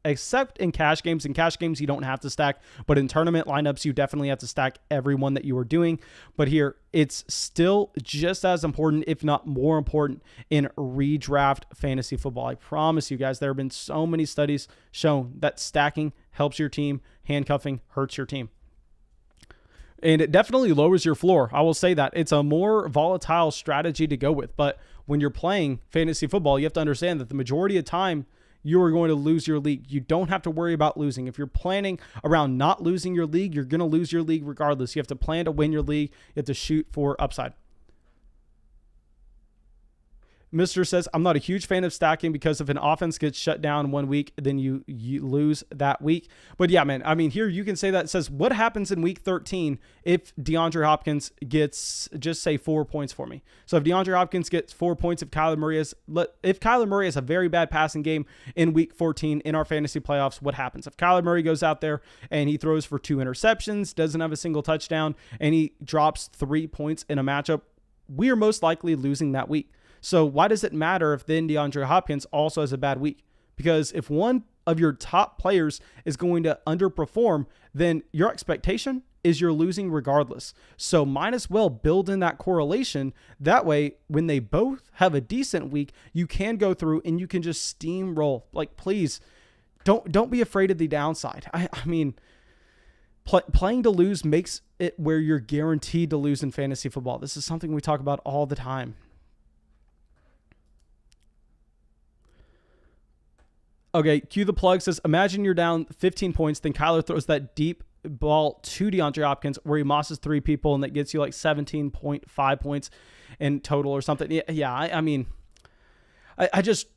[SPEAKER 1] except in cash games. In cash games, you don't have to stack, but in tournament lineups, you definitely have to stack every one that you are doing. But here, it's still just as important, if not more important, in redraft fantasy football. I promise you guys, there have been so many studies shown that stacking helps your team, handcuffing hurts your team. And it definitely lowers your floor. I will say that. It's a more volatile strategy to go with. But when you're playing fantasy football, you have to understand that the majority of time, you are going to lose your league. You don't have to worry about losing. If you're planning around not losing your league, you're going to lose your league regardless. You have to plan to win your league. You have to shoot for upside. Mr. says, I'm not a huge fan of stacking because if an offense gets shut down 1 week, then you lose that week. But yeah, man, I mean, here you can say that. It says, what happens in week 13 if DeAndre Hopkins gets, just say 4 points for me. So if DeAndre Hopkins gets 4 points, if Kyler Murray has a very bad passing game in week 14 in our fantasy playoffs, what happens? If Kyler Murray goes out there and he throws for 2 interceptions, doesn't have a single touchdown, and he drops 3 points in a matchup, we are most likely losing that week. So why does it matter if then DeAndre Hopkins also has a bad week? Because if one of your top players is going to underperform, then your expectation is you're losing regardless. So might as well build in that correlation. That way, when they both have a decent week, you can go through and you can just steamroll. Like, please don't be afraid of the downside. I mean, playing to lose makes it where you're guaranteed to lose in fantasy football. This is something we talk about all the time. Okay, Q the plug says, imagine you're down 15 points, then Kyler throws that deep ball to DeAndre Hopkins where he mosses 3 people and that gets you like 17.5 points in total or something. Yeah, I mean, I just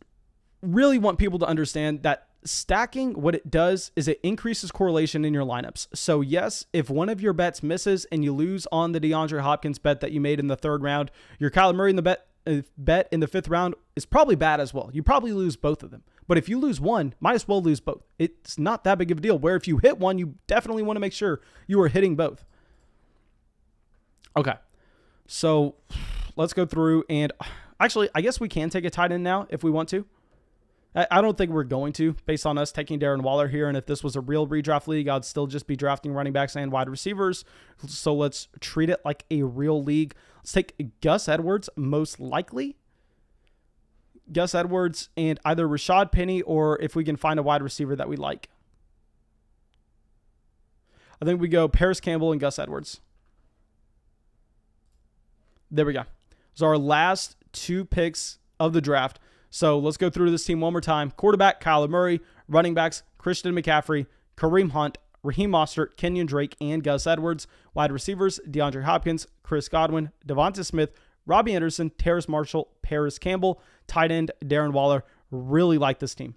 [SPEAKER 1] really want people to understand that stacking, what it does is it increases correlation in your lineups. So yes, if one of your bets misses and you lose on the DeAndre Hopkins bet that you made in the 3rd round, your Kyler Murray in the bet in the 5th round is probably bad as well. You probably lose both of them. But if you lose one, might as well lose both. It's not that big of a deal. Where if you hit one, you definitely want to make sure you are hitting both. Okay. So let's go through and actually, I guess we can take a tight end now if we want to. I don't think we're going to, based on us taking Darren Waller here. And if this was a real redraft league, I'd still just be drafting running backs and wide receivers. So let's treat it like a real league. Let's take Gus Edwards, most likely. Gus Edwards and either Rashad Penny or if we can find a wide receiver that we like. I think we go Paris Campbell and Gus Edwards. There we go. Those are our last 2 picks of the draft. So let's go through this team one more time. Quarterback, Kyler Murray. Running backs, Christian McCaffrey, Kareem Hunt, Raheem Mostert, Kenyon Drake, and Gus Edwards. Wide receivers, DeAndre Hopkins, Chris Godwin, Devonta Smith, Robbie Anderson, Terrace Marshall, Paris Campbell. Tight end, Darren Waller. Really like this team.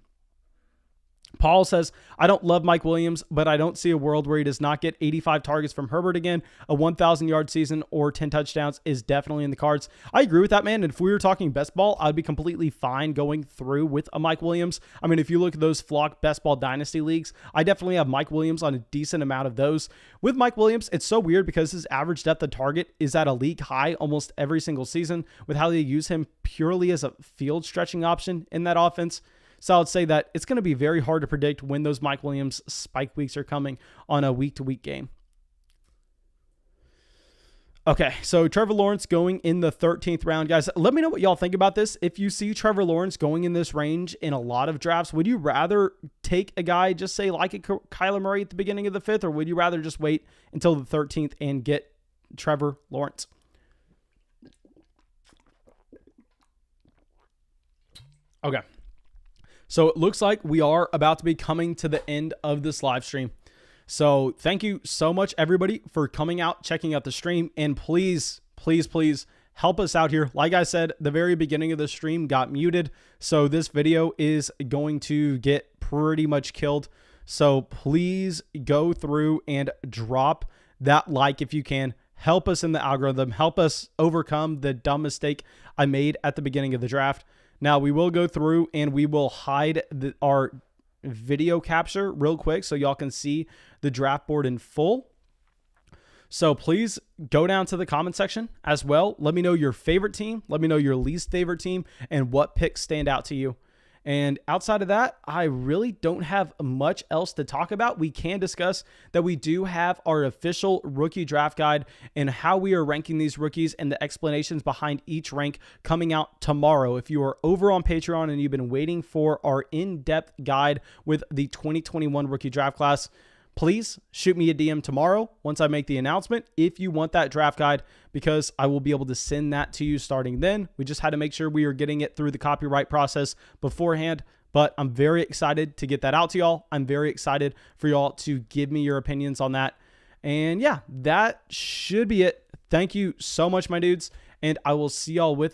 [SPEAKER 1] Paul says, I don't love Mike Williams, but I don't see a world where he does not get 85 targets from Herbert again. A 1,000-yard season or 10 touchdowns is definitely in the cards. I agree with that, man. And if we were talking best ball, I'd be completely fine going through with a Mike Williams. I mean, if you look at those flock best ball dynasty leagues, I definitely have Mike Williams on a decent amount of those. With Mike Williams, it's so weird because his average depth of target is at a league high almost every single season with how they use him purely as a field stretching option in that offense. So I would say that it's going to be very hard to predict when those Mike Williams spike weeks are coming on a week-to-week game. Okay, so Trevor Lawrence going in the 13th round. Guys, let me know what y'all think about this. If you see Trevor Lawrence going in this range in a lot of drafts, would you rather take a guy, just say like a Kyler Murray at the beginning of the 5th, or would you rather just wait until the 13th and get Trevor Lawrence? Okay. So it looks like we are about to be coming to the end of this live stream. So thank you so much, everybody, for coming out, checking out the stream. And please, please, please help us out here. Like I said, the very beginning of the stream got muted. So this video is going to get pretty much killed. So please go through and drop that like if you can. Help us in the algorithm. Help us overcome the dumb mistake I made at the beginning of the draft. Now, we will go through and we will hide our video capture real quick so y'all can see the draft board in full. So please go down to the comment section as well. Let me know your favorite team. Let me know your least favorite team and what picks stand out to you. And outside of that, I really don't have much else to talk about. We can discuss that we do have our official rookie draft guide and how we are ranking these rookies and the explanations behind each rank coming out tomorrow. If you are over on Patreon and you've been waiting for our in-depth guide with the 2021 rookie draft class, please shoot me a DM tomorrow once I make the announcement if you want that draft guide, because I will be able to send that to you starting then. We just had to make sure we are getting it through the copyright process beforehand, but I'm very excited to get that out to y'all. I'm very excited for y'all to give me your opinions on that. And yeah, that should be it. Thank you so much, my dudes, and I will see y'all with